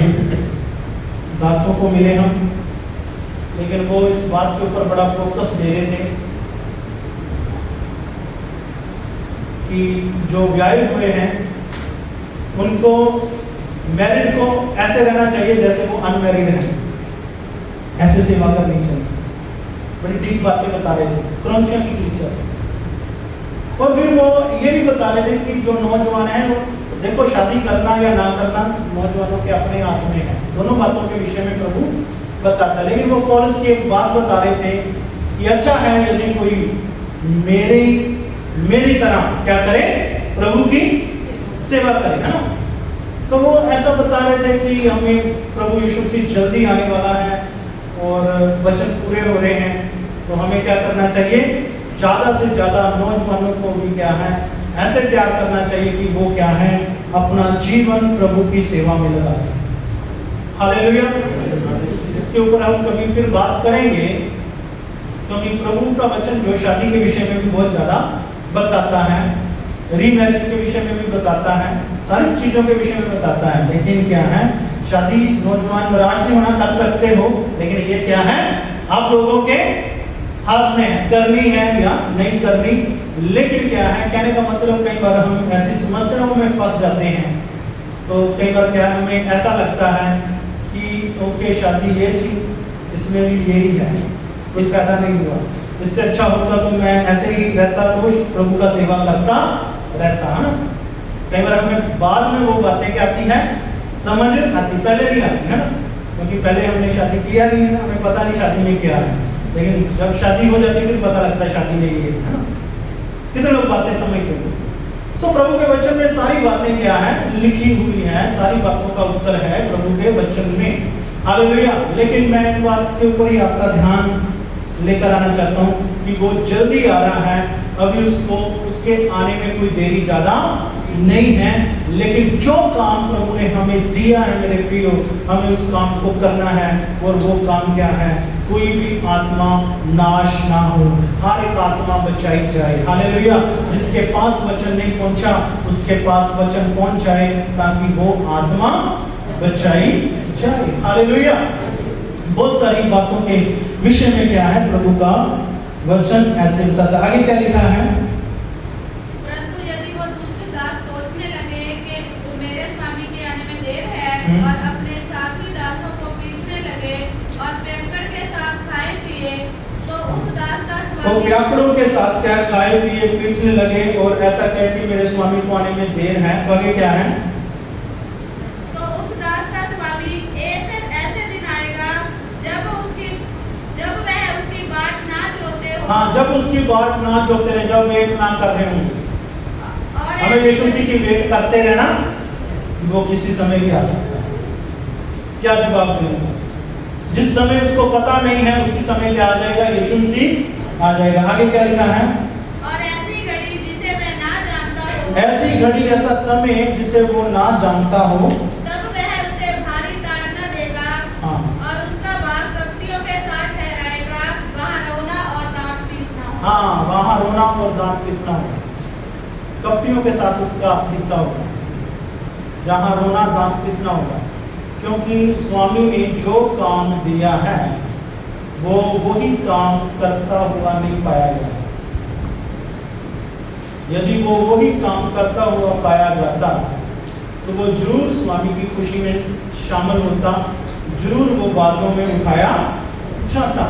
दासों को मिले हम, लेकिन वो इस बात के ऊपर बड़ा फोकस दे रहे थे कि जो ब्याह हुए हैं उनको, मैरिड को ऐसे रहना चाहिए जैसे वो अनमैरिड है, ऐसे सेवा करनी चाहिए। बड़ी डीप बातें बता रहे थे कुरिन्थियों की कलीसिया से। और फिर वो ये भी बता रहे थे कि जो नौजवान है, वो देखो, शादी करना या ना करना नौजवानों के अपने हाथ में है। दोनों बातों के विषय में प्रभु बताता है। लेकिन वो पौलुस की एक बात बता रहे थे कि अच्छा है यदि कोई मेरी तरह क्या करे, प्रभु की सेवा करे, है ना। तो वो ऐसा बता रहे थे कि हमें प्रभु यीशु मसीह जल्दी आने वाला है और वचन पूरे हो रहे हैं, तो हमें क्या करना चाहिए? ज़्यादा से ज़्यादा नौजवानों को भी क्या है, ऐसे तैयार करना चाहिए कि वो क्या है, अपना जीवन प्रभु की सेवा में लगा दें। हालेलुया। इसके ऊपर हम कभी फिर बात करेंगे, क्योंकि प्रभु का वचन जो शादी के विषय में भी बहुत ज़्यादा बताता है, रीमैरिज के विषय में भी बताता है, सारी चीज़ों के विषय में बताता है। लेकिन क्या है, शादी नौजवान निराश नहीं होना, कर सकते हो, लेकिन ये क्या है, आप लोगों के हाथ में है, करनी है या नहीं करनी। लेकिन क्या है, कहने का मतलब कई बार हम ऐसी समस्याओं में फंस जाते हैं, तो कई बार क्या हमें ऐसा लगता है कि ओके, शादी ये थी, इसमें भी यही है, कोई फायदा नहीं हुआ, इससे अच्छा होता तो मैं ऐसे ही रहता, तो प्रभु का सेवा करता रहता, है ना। कई बार हमें बाद में वो बातें क्या आती है, समझ आती, पहले नहीं आती, है ना, क्योंकि पहले हमने शादी किया नहीं है ना, हमें पता नहीं शादी में क्या है। लेकिन जब शादी हो जाती है फिर पता लगता है शादी में ये है ना। कितने लोग बातें समझते हैं? सो प्रभु के वचन में सारी बातें क्या है, लिखी हुई है, सारी बातों का उत्तर है प्रभु के वचन में। हालेलुया। लेकिन मैं एक बात के ऊपर ही आपका ध्यान लेकर आना चाहता हूँ कि वो जल्दी आ रहा है, अभी उसके आने में कोई देरी ज्यादा नहीं है। लेकिन जो काम प्रभु ने हमें दिया है मेरे प्रियो, हमें उस काम को करना है। और वो काम क्या है? कोई भी आत्मा नाश ना हो, हर एक आत्मा बचाई जाए। हालेलुया। जिसके पास वचन नहीं पहुंचा उसके पास वचन पहुंच जाए ताकि वो आत्मा बचाई जाए। हालेलुया। बहुत सारी बातों के विषय में क्या है प्रभु का वचन ऐसे बताता। आगे क्या लिखा है? परंतु यदि वो दुष्ट दास सोचने लगे कि मेरे स्वामी के आने में देर है और अपने साथी दासों को पीटने लगे और पेटकर के साथ खाए पिए, तो उस दास का तो स्वामी व्याकरणों के साथ क्या खाए पिए पीटने लगे और ऐसा कह कि मेरे स्वामी को आने में देर है, तो आगे क्या है? तो उस दास का स्वामी ऐसे दिन आएगा जब वह उसकी बाट ना जोते हो। हाँ, जब उसकी बाट ना जोते रहे, जब वेट ना कर रहे होंगे। और हमें यीशु मसीह की वेट करते रहना, वो किसी समय भी आ सकता है। क्या जवाब देंगे? जिस समय उसको पता नहीं है उसी समय क्या आ जाएगा? यीशु मसीह आ जाएगा। आगे क्या लिखा है? और ऐसी घड़ी जिसे वह ना जानता हो, ऐसी घड़ी, ऐसा समय जिसे वो ना जानता हो, तब वह उसे भारी ताड़ना देगा। हाँ और उसका भाग कपटियों के साथ ठहराएगा, वहाँ रोना और दांत पीसना होगा। हाँ, वहां रोना और दांत पिसना होगा। कपटियों के साथ उसका हिस्सा होगा, जहां रोना दांत पिसना होगा। क्योंकि स्वामी ने जो काम दिया है वो वही काम करता हुआ नहीं पाया गया। यदि वो वही काम करता हुआ पाया जाता तो वो जरूर स्वामी की खुशी में शामिल होता, जरूर वो बातों में उठाया जाता।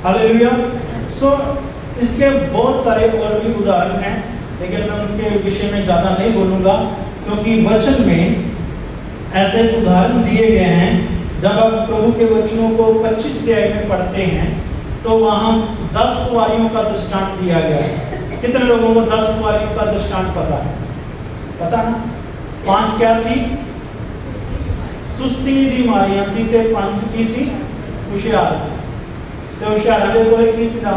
हालेलुया। सो इसके बहुत सारे और भी उदाहरण हैं, लेकिन मैं उनके विषय में ज़्यादा नहीं बोलूँगा, क्योंकि वचन में ऐसे उदाहरण दिए गए हैं। जब आप प्रभु के वचनों को 25 अध्याय में पढ़ते हैं तो वहाँ 10 कुंवारियों का दृष्टांत दिया गया है। कितने लोगों को 10 कुंवारियों का दृष्टांत पता है? पता ना? 5 क्या थी? सुस्ती दी मारियां सी ते 5 की सी होशियार सी। ते होशियार दे कोले की सी ना?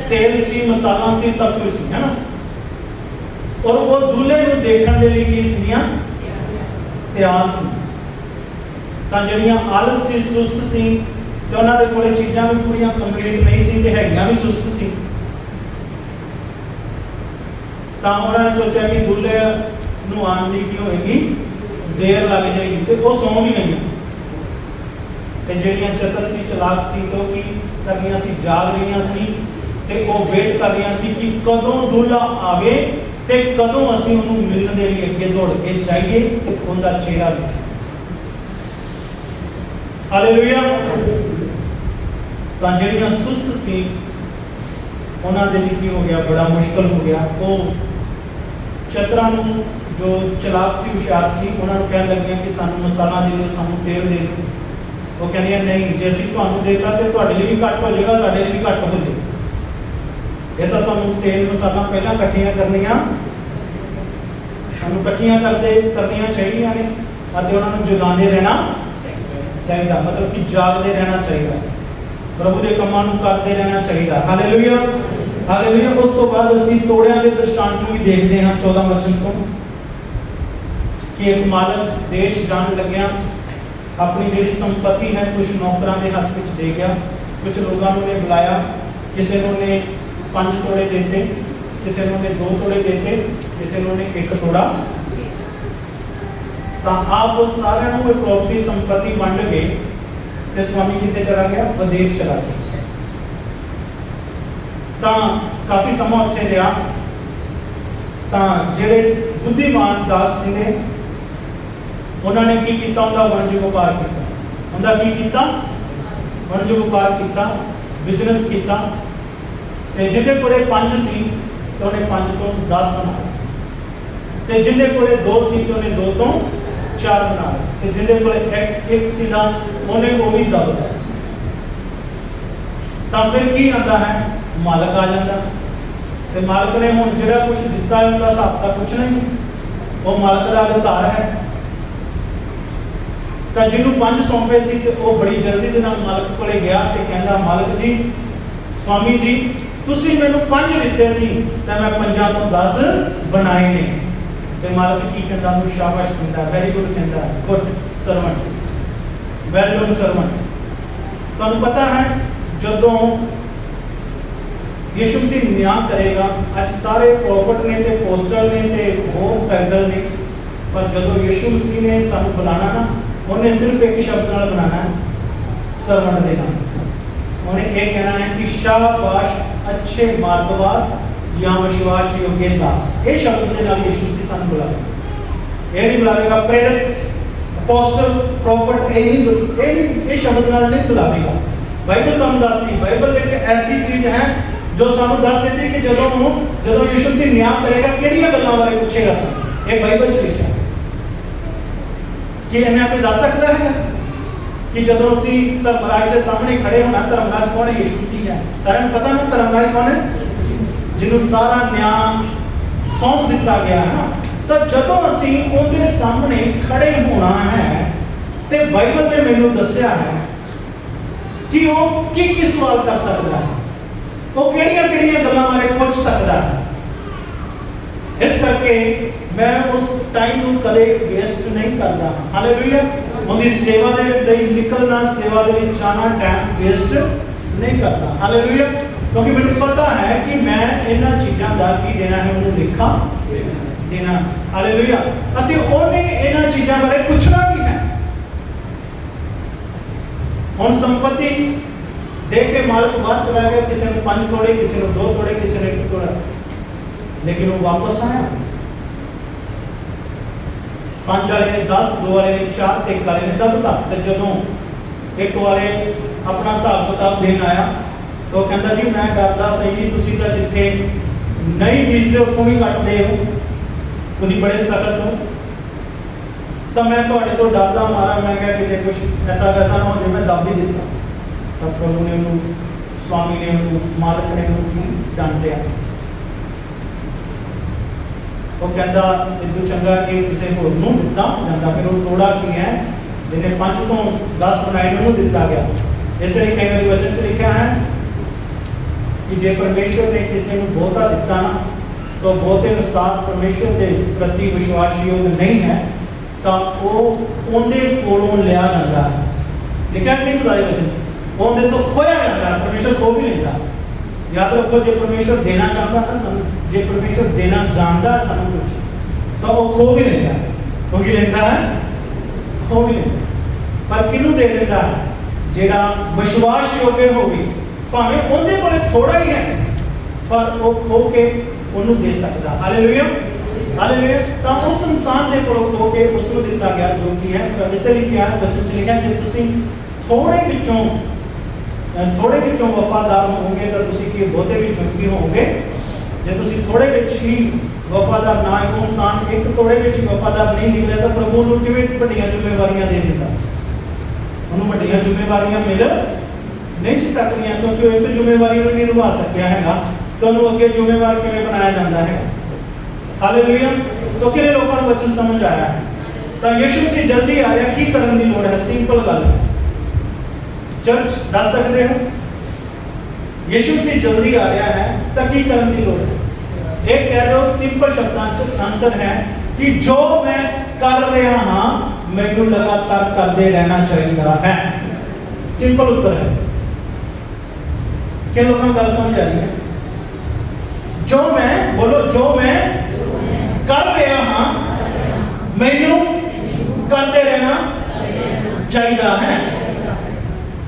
तेल सी, मसाला सी, सब कुछ सी, है ना? और वो दूल्हे को देखने के लिए की सीनियां ਤਿਆਰ ਸੀ। ਤਾਂ ਜਿਹੜੀਆਂ ਆਲਸ ਸੀ, ਸੁਸਤ ਸੀ, ਤੇ ਉਹਨਾਂ ਦੇ ਕੋਲੇ ਚੀਜ਼ਾਂ ਵੀ ਪੂਰੀਆਂ ਕੰਪਲੀਟ ਨਹੀਂ ਸੀ ਤੇ ਹੈਗੀਆਂ ਵੀ ਸੁਸਤ ਸੀ। ਤਾਂ ਉਹਨਾਂ ਨੇ ਸੋਚਿਆ ਕਿ ਦੁੱਲੇ ਨੂੰ ਆਉਣ ਦੀ ਕੀ ਹੋਏਗੀ, ਦੇਰ ਲੱਗ ਜਾਏਗੀ, ਤੇ ਉਹ ਸੌਂ ਵੀ ਗਈਆਂ। ਤੇ ਜਿਹੜੀਆਂ ਚਤਰ ਸੀ, ਚਲਾਕ ਸੀ, ਤੇ ਉਹ ਕੀ ਕਰ ਰਹੀਆਂ ਸੀ? ਜਾਗ ਰਹੀਆਂ ਸੀ ਤੇ ਉਹ ਵੇਟ ਕਰ ਰਹੀਆਂ ਸੀ ਕਿ ਕਦੋਂ ਦੁੱਲਾ ਆਵੇ ਤੇ ਕਦੋਂ ਅਸੀਂ ਉਹਨੂੰ ਮਿਲਣ ਦੇ ਲਈ ਅੱਗੇ ਦੌੜ ਕੇ ਜਾਈਏ ਤੇ ਉਹਦਾ ਚਿਹਰਾ ਦੇਖੀਏ। ਹਾਲੇਲੂਇਆ। ਤਾਂ ਜਿਹੜੀਆਂ ਸੁਸਤ ਸੀ ਉਹਨਾਂ ਦੇ ਲਈ ਕੀ ਹੋ ਗਿਆ? ਬੜਾ ਮੁਸ਼ਕਲ ਹੋ ਗਿਆ। ਉਹ ਚਤਰਾਂ ਨੂੰ, ਜੋ ਚਲਾਕ ਸੀ, ਹੁਸ਼ਿਆਰ ਸੀ, ਉਹਨਾਂ ਨੂੰ ਕਹਿਣ ਲੱਗੀਆਂ ਕਿ ਸਾਨੂੰ ਮਸਾਲਾ ਦੇ ਦਿਓ, ਸਾਨੂੰ ਤੇਲ ਦੇ ਦਿਓ। ਉਹ ਕਹਿੰਦੀਆਂ ਨਹੀਂ, ਜੇ ਅਸੀਂ ਤੁਹਾਨੂੰ ਦੇਤਾ ਤੇ ਤੁਹਾਡੇ ਲਈ ਵੀ ਘੱਟ ਹੋ ਜਾਏਗਾ, ਸਾਡੇ ਲਈ ਵੀ ਘੱਟ ਹੋ ਜਾਏਗਾ। ਇਹ ਤਾਂ ਤੁਹਾਨੂੰ ਤੇਲ ਮਸਾਲਾ ਪਹਿਲਾਂ ਇਕੱਠੀਆਂ ਕਰਨੀਆਂ, ਸਾਨੂੰ ਇਕੱਠੀਆਂ ਕਰਨੀਆਂ ਚਾਹੀਦੀਆਂ ਨੇ ਅਤੇ ਉਹਨਾਂ ਨੂੰ ਜਗਾਉਂਦੇ ਰਹਿਣਾ ਚਾਹੀਦਾ, ਮਤਲਬ ਕਿ ਜਾਗਦੇ ਰਹਿਣਾ ਚਾਹੀਦਾ, ਪ੍ਰਭੂ ਦੇ ਕੰਮਾਂ ਨੂੰ ਕਰਦੇ ਰਹਿਣਾ ਚਾਹੀਦਾ। ਹਾਲੇਲੂਇਆ। ਹਾਲੇਲੂਇਆ। ਉਸ ਤੋਂ ਬਾਅਦ ਅਸੀਂ ਤੋੜਿਆਂ ਦੇ ਦ੍ਰਿਸ਼ਟਾਂਤ ਨੂੰ ਵੀ ਦੇਖਦੇ ਹਾਂ 14 ਵਚਨ ਤੋਂ ਕਿ ਇੱਕ ਮਾਲਕ ਦੇਸ਼ ਜਾਣ ਲੱਗਿਆ, ਆਪਣੀ ਜਿਹੜੀ ਸੰਪत्ति ਹੈ ਕੁਝ ਨੌਕਰਾਂ ਦੇ ਹੱਥ ਵਿੱਚ ਦੇ ਗਿਆ। ਕੁਝ ਲੋਕਾਂ ਨੂੰ ਨੇ ਬੁਲਾਇਆ, ਕਿਸੇ ਨੂੰ ਨੇ 5 ਤੋੜੇ देते, किसी ने 2 ਤੋੜੇ देते, किसी ने 1 ਤੋੜਾ। ਤਾਂ ਆਪ ਉਹ ਸਾਰਿਆਂ ਨੂੰ ਇਹ ਪ੍ਰੋਪਰਟੀ ਸੰਪत्ति ਵੰਡ ਗਏ ਤੇ स्वामी ਕਿੱਥੇ ਚਲਾ ਗਿਆ? ਵਿਦੇਸ਼ ਚਲਾ ਗਿਆ। ਤਾਂ ਕਾਫੀ ਸਮਾਂ ਉੱਥੇ ਰਿਹਾ। ਤਾਂ ਜਿਹੜੇ ਬੁੱਧੀਮਾਨ ਦਾਸ ਸੀ ਨੇ ਉਹਨਾਂ ਨੇ ਕੀ ਕੀਤਾ? ਉਹਦਾ ਵਣਜ ਵਪਾਰ ਕੀਤਾ। ਉਹਦਾ ਕੀ ਕੀਤਾ? ਵਣਜ ਵਪਾਰ ਕੀਤਾ, ਬਿਜ਼ਨਸ ਕੀਤਾ। ਤੇ ਜਿਹਦੇ ਕੋਲੇ 5 ਸੀ ਤੇ ਉਹਨੇ 5 ਤੋਂ 10 ਬਣਾਇਆ, ਤੇ ਜਿਹਦੇ ਕੋਲੇ 2 ਸੀ ਤੇ ਉਹਨੇ 2 ਤੋਂ 4 ਬਣਾਇਆ, ਤੇ ਜਿਹਦੇ ਕੋਲੇ 1 ਸੀ ਨਾ ਉਹਨੇ ਉਹ ਵੀ ਦਬਦਾ। ਤਾਂ ਫਿਰ ਕੀ ਆਉਂਦਾ ਹੈ? ਮਾਲਕ ਆ ਜਾਂਦਾ। ਤੇ ਮਾਲਕ ਨੇ ਹੁਣ ਜਿਹੜਾ ਕੁਝ ਦਿੱਤਾ ਹੈ ਉਹਦਾ ਹਿਸਾਬ ਤਾਂ ਪੁੱਛਣਾ ਹੀ, ਉਹ ਮਾਲਕ ਦਾ ਅਧਿਕਾਰ ਹੈ। ਤਾਂ ਜਿਹਨੂੰ 5 ਸੌਂਪੇ ਸੀ ਤੇ ਉਹ ਬੜੀ ਜਲਦੀ ਦੇ ਨਾਲ ਮਾਲਕ ਕੋਲੇ ਗਿਆ ਤੇ ਕਹਿੰਦਾ, ਮਾਲਕ ਜੀ, ਸਵਾਮੀ ਜੀ, ਤੁਸੀਂ ਮੈਨੂੰ 5 ਦਿੱਤੇ ਸੀ ਤਾਂ ਮੈਂ 5 ਤੋਂ 10 ਬਣਾਏ ਨੇ। ਤੇ ਮਾਲਕ ਕੀ ਕਹਿੰਦਾ, ਉਹਨੂੰ ਸ਼ਾਬਾਸ਼ ਦਿੰਦਾ, ਵੈਰੀ ਗੁੱਡ ਕਹਿੰਦਾ, good servant, well done servant. ਤੁਹਾਨੂੰ ਪਤਾ ਹੈ ਜਦੋਂ ਯਿਸੂ ਮਸੀਹ ਨਿਆਂ ਕਰੇਗਾ, ਅੱਜ ਸਾਰੇ ਪ੍ਰੋਫਟ ਨੇ ਤੇ ਪੋਸਟਰ ਨੇ ਤੇ ਹੋਰ ਟਾਈਟਲ ਨੇ, ਪਰ ਜਦੋਂ ਯਿਸੂ ਮਸੀਹ ਨੇ ਸਾਨੂੰ ਬੁਲਾਣਾ ਨਾ, ਉਹਨੇ ਸਿਰਫ ਇੱਕ ਸ਼ਬਦ ਨਾਲ ਬੁਲਾਣਾ ਹੈ, ਸਰਵੈਂਟ ਦੇ ਨਾਲ। ਉਹਨੇ ਇਹ ਕਹਿਣਾ ਹੈ ਕਿ ਸ਼ਾਬਾਸ਼ ਅੱਛੇ ਮਾਰਗਵਾਰ ਜਾਂ ਵਿਸ਼ਵਾਸ ਯੋग्य ਦਾਸ। ਇਹ ਸ਼ਬਦ ਦੇ ਨਾਲ ਯਿਸੂ ਮਸੀਹ ਸਾਨੂੰ ਬੁਲਾਵੇਗਾ। ਇਹ ਨਹੀਂ ਬੁਲਾਵੇਗਾ ਪ੍ਰੇਰਿਤ, ਅਪੋਸਟਲ, ਪ੍ਰੋਫਟ, ਇਹ ਸ਼ਬਦ ਨਾਲ ਨਹੀਂ ਬੁਲਾਵੇਗਾ। ਬਾਈਬਲ ਸਾਨੂੰ ਦੱਸਦੀ, ਬਾਈਬਲ ਇੱਕ ਐਸੀ ਚੀਜ਼ ਹੈ ਜੋ ਸਾਨੂੰ ਦੱਸ ਦਿੰਦੀ ਕਿ ਜਦੋਂ ਯਿਸੂ ਮਸੀਹ ਨਿਆਂ ਕਰੇਗਾ ਕਿਹੜੀਆਂ ਗੱਲਾਂ ਬਾਰੇ ਪੁੱਛੇਗਾ ਸਾਨੂੰ। ਇਹ ਬਾਈਬਲ 'ਚ ਲਿਖਿਆ। ਕੀ ਇਹਨੇ ਕੋਈ ਦੱਸ ਸਕਦਾ ਹੈ ਕਿ ਜਦੋਂ ਅਸੀਂ ਧਰਮਰਾਜ ਦੇ ਸਾਹਮਣੇ ਖੜੇ ਹੋਣਾ, ਧਰਮਰਾਜ ਕੌਣ ਹੈ? ਯਿਸੂ ਮਸੀਹ ਹੈ। ਸਾਰਿਆਂ ਨੂੰ ਪਤਾ ਨਾ ਧਰਮਰਾਜ ਕੌਣ ਹੈ? ਜਿਹਨੂੰ ਸਾਰਾ ਨਿਆਂ ਸੌਂਪ ਦਿੱਤਾ ਗਿਆ ਹੈ ਨਾ। ਤਾਂ ਜਦੋਂ ਅਸੀਂ ਉਹਦੇ ਸਾਹਮਣੇ ਖੜੇ ਹੋਣਾ ਹੈ ਤੇ ਬਾਈਬਲ ਨੇ ਮੈਨੂੰ ਦੱਸਿਆ ਹੈ ਕਿ ਉਹ ਕੀ ਸਵਾਲ ਕਰ ਸਕਦਾ ਹੈ, ਉਹ ਕਿਹੜੀਆਂ ਗੱਲਾਂ ਬਾਰੇ ਪੁੱਛ ਸਕਦਾ ਹੈ। ਇਸ ਕਰਕੇ ਮੈਂ ਉਸ ਟਾਈਮ ਨੂੰ ਕਦੇ ਵੇਸਟ ਨਹੀਂ ਕਰਦਾ। ਹਾਲੇਲੂਇਆ। ਉਹਦੀ ਸੇਵਾ ਦੇ ਲਈ ਨਿਕਲਣਾ, ਸੇਵਾ ਦੇ ਵਿੱਚ ਜਾਣਾ, ਟਾਈਮ ਵੇਸਟ ਨਹੀਂ ਕਰਦਾ। ਹਾਲੇਲੂਇਆ। ਕਿਉਂਕਿ ਮੈਨੂੰ ਪਤਾ ਹੈ ਕਿ ਮੈਂ ਇਹਨਾਂ ਚੀਜ਼ਾਂ ਦਾ ਕੀ ਦੇਣਾ ਹੈ, ਉਹਨੂੰ ਲਿਖਾ ਦੇਣਾ। ਹਾਲੇਲੂਇਆ। ਅਤੇ ਉਹਨੇ ਇਹਨਾਂ ਚੀਜ਼ਾਂ ਬਾਰੇ ਪੁੱਛਣਾ ਵੀ ਹੈ। ਹੁਣ ਸੰਪਤੀ ਦੇ ਕੇ ਮਾਲਕ ਬਾਹਰ ਚਲਾ ਗਿਆ, ਕਿਸੇ ਨੂੰ 5 ਤੋੜੇ, ਕਿਸੇ ਨੂੰ 2 ਤੋੜੇ, ਕਿਸੇ ਨੇ 1 ਤੋੜਾ, ਲੇਕਿਨ ਉਹ ਵਾਪਸ ਆਇਆ। 5 ਵਾਲੇ ਨੇ 10, 2 ਵਾਲੇ ਨੇ 4 ਤੇ 1 ਵਾਲੇ ਨੇ 10। ਤੇ ਜਦੋਂ 1 ਵਾਲੇ ਆਪਣਾ ਹਿਸਾਬ ਕਿਤਾਬ ਦੇਣ ਆਇਆ ਤਾਂ ਉਹ ਕਹਿੰਦਾ, ਜੀ ਮੈਂ ਡਰਦਾ ਸਹੀ ਜੀ, ਤੁਸੀਂ ਤਾਂ ਜਿੱਥੇ ਨਹੀਂ ਬੀਜਦੇ ਉੱਥੋਂ ਵੀ ਕੱਟਦੇ ਹੋ, ਤੁਸੀਂ ਬੜੇ ਸਖਤ ਹੋ। ਤਾਂ ਮੈਂ ਤੁਹਾਡੇ ਤੋਂ ਡਰਦਾ ਮਾਰਾ ਮੈਂ ਕਿਹਾ ਕਿਤੇ ਕੁਝ ਐਸਾ ਵੈਸਾ ਨਾ ਹੋ ਜਾਵੇ, ਮੈਂ ਦੱਬ ਹੀ ਦਿੱਤਾ। ਤਾਂ ਪ੍ਰਭੂ ਨੇ ਉਹਨੂੰ, ਸਵਾਮੀ ਨੇ ਉਹਨੂੰ, ਮਾਲਕ ਨੇ ਉਹਨੂੰ ਡਾਂਟਿਆ। ਉਹ ਕਹਿੰਦਾ ਇਸ ਤੋਂ ਚੰਗਾ ਕਿ ਕਿਸੇ ਹੋਰ ਨੂੰ ਦਿੱਤਾ ਜਾਂਦਾ। ਫਿਰ ਉਹ ਤੋੜਾ ਕੀ ਹੈ, ਜਿਹਨੇ 5 ਤੋਂ 10 ਬਣਾਏ ਉਹਨੂੰ ਦਿੱਤਾ ਗਿਆ। ਇਸ ਲਈ ਕਈ ਵਾਰੀ ਵਚਨ 'ਚ ਲਿਖਿਆ ਹੈ ਕਿ ਜੇ ਪਰਮੇਸ਼ਵਰ ਨੇ ਕਿਸੇ ਨੂੰ ਬਹੁਤਾ ਦਿੱਤਾ ਨਾ, ਤਾਂ ਬਹੁਤੇ ਅਨੁਸਾਰ ਪਰਮੇਸ਼ਵਰ ਦੇ ਪ੍ਰਤੀ ਵਿਸ਼ਵਾਸਯੋਗ ਨਹੀਂ ਹੈ, ਤਾਂ ਉਹ ਉਹਦੇ ਕੋਲੋਂ ਲਿਆ ਜਾਂਦਾ ਹੈ। ਲਿਖਿਆ ਨਹੀਂ ਹੁੰਦਾ ਇਹ ਵਚਨ 'ਚ, ਉਹਦੇ ਤੋਂ ਖੋਇਆ ਜਾਂਦਾ। ਪਰਮੇਸ਼ਵਰ ਖੋ ਵੀ ਲੈਂਦਾ। याद रखो, जो परमेश्वर देना चाहता है ना, जो परमेश्वर देना जानता है सानू कुछ, तो वो खो भी लेता है। वो की लेता है? खो भी लेता है। पर किनू दे देता है? जेड़ा विश्वास योग्य होगी, भावें उनके कोले थोड़ा ही है, पर वो खो के उन्हें दे सकता। हालेलुया। हालेलुया। तो उस इंसान के कोलों खो के उसको दिता गया जो कि है। इसलिए क्या है, वचन च लिखा, जे तुसीं थोड़े विचों वफादार होंगे तो तुसीं की बहुते विचों की होंगे। जे तुसीं थोड़े विच ही वफादार ना हो, इंसान एक थोड़े विच वफादार नहीं निकले तो प्रभु नूं किवें वड्डियां जिम्मेवारियां दे दिंदा? उन्होंने वड्डियां जिम्मेवारियां मिल नहीं सी सकदियां, क्योंकि वो एक जिम्मेवारी नूं नहीं निभा सकिया हैगा, तो उन्होंने अगे जिम्मेवार किवें बनाया जाता है। हालेलुया। सो किने लोकां नूं वचन समझ आया है? तो यीशु मसीह जल्दी आ रहा, की करन दी लोड़ है? सिंपल गल चर्च दस सकते हो, यीशु मसीह जल्दी आ रहा है तो की करन दी लोड़ है? एक कह दो सिंपल शब्दां आंसर है कि जो मैं कर रहा हाँ मैनू लगातार करते रहना चाहिए है। सिंपल उत्तर है। क्या लोगों को गल समझ आ रही है? जो मैं, बोलो, जो मैं कर रहा हाँ मैनू करते रहना चाहिए है।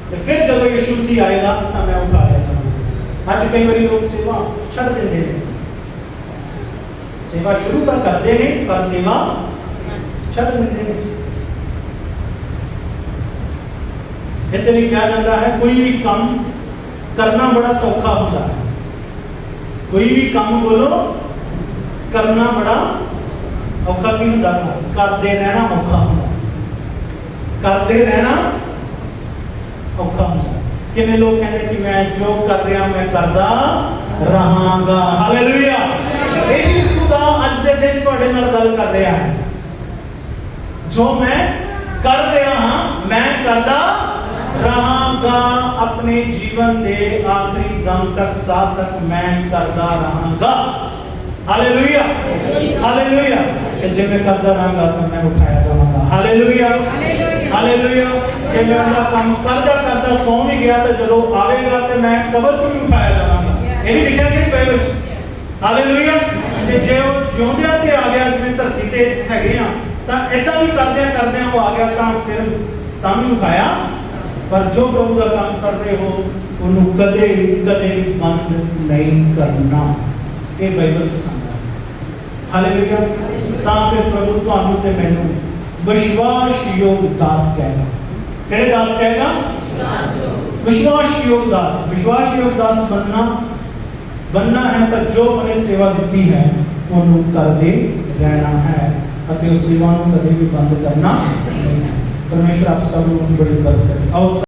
तो फिर जब यीशु मसीह आएगा तो मैं उठा लिया जाऊंगा। आज कई बार लोग सेवा छड़ देते हैं, सेवा शुरू तो करते हैं पर सेवा छड़ देते हैं। इसलिए क्या जाता है, कोई भी काम करना बड़ा सौखा होता है। कोई भी काम बोलो करना बड़ा औखा नहीं होता, करते रहना औखा होता। करते रहना औखा होता। कितने लोग कहते कि मैं जो कर रहा मैं करदा ਰਹਾਂਗਾ। ਹਾਲੇਲੂਇਆ। ਇਹ ਵੀ ਖੁਦਾ ਅੱਜ ਦੇ ਦਿਨ ਤੁਹਾਡੇ ਨਾਲ ਗੱਲ ਕਰ ਰਿਹਾ ਹੈ। ਜੋ ਮੈਂ ਕਰ ਰਿਹਾ ਹਾਂ ਮੈਂ ਕਰਦਾ ਰਹਾਂਗਾ, ਆਪਣੇ ਜੀਵਨ ਦੇ ਆਖਰੀ ਦਮ ਤੱਕ, ਸਾਹ ਤੱਕ ਮੈਂ ਕਰਦਾ ਰਹਾਂਗਾ। Hallelujah, hallelujah. ਕਿ ਜੇ ਮੈਂ ਕਰਦਾ ਰਹਾਂਗਾ ਤਾਂ ਮੈਂ ਉਠਾਇਆ ਜਾਵਾਂਗਾ। Hallelujah, hallelujah. ਜੇ ਮੈਂ ਉਹਦਾ ਕੰਮ ਕਰਦਾ ਕਰਦਾ ਸੌਂ ਵੀ ਗਿਆ ਤਾਂ ਜਦੋਂ ਆਵੇਗਾ ਤੇ ਮੈਂ ਕਬਰ ਤੋਂ ਵੀ ਉਠਾਇਆ ਜਾਵਾਂਗਾ। ਇਹ ਵੀ ਲਿਖਿਆ ਕਿ ਨਹੀਂ ਬਾਈਬਲ 'ਚ? ਹਾਲੇਲੂਇਆ। ਤੇ ਜੇ ਉਹ ਜਿਉਂਦਿਆਂ ਤੇ ਆ ਗਿਆ, ਜਿਵੇਂ ਧਰਤੀ ਤੇ ਹੈਗੇ ਆ, ਤਾਂ ਇਦਾਂ ਵੀ ਕਰਦਿਆਂ ਕਰਦਿਆਂ ਉਹ ਆ ਗਿਆ ਤਾਂ ਫਿਰ ਤਾਂ ਵੀ ਉਠਾਇਆ। ਪਰ ਜੋ ਪ੍ਰਭੂ ਦਾ ਕੰਮ ਕਰਦੇ ਹੋ ਉਹਨੂੰ ਕਦੇ ਕਦੇ ਬੰਦ ਨਹੀਂ ਕਰਨਾ। ਇਹ ਬਾਈਬਲ ਸਿਖਾਉਂਦਾ ਹੈ। ਹਾਲੇਲੂਇਆ। ਤਾਂ ਫਿਰ ਪ੍ਰਭੂ ਤੁਹਾਨੂੰ ਤੇ ਮੈਨੂੰ ਵਿਸ਼ਵਾਸਯੋਗ ਦਾਸ ਕਹੇਗਾ। ਕਿਹੜੇ ਦਾਸ ਕਹੇਗਾ? ਵਿਸ਼ਵਾਸਯੋਗ ਦਾਸ। ਵਿਸ਼ਵਾਸਯੋਗ ਦਾਸ बनना है तो जो मैंने सेवा दी है ਉਹਨੂੰ ਕਰਦੇ ਰਹਿਣਾ ਹੈ ਅਤੇ ਉਸ ਸੇਵਾ ਨੂੰ ਕਦੇ ਵੀ ਬੰਦ ਕਰਨਾ ਨਹੀਂ ਹੈ। परमेश्वर आप सब लोगों की बड़ी बरकत करे।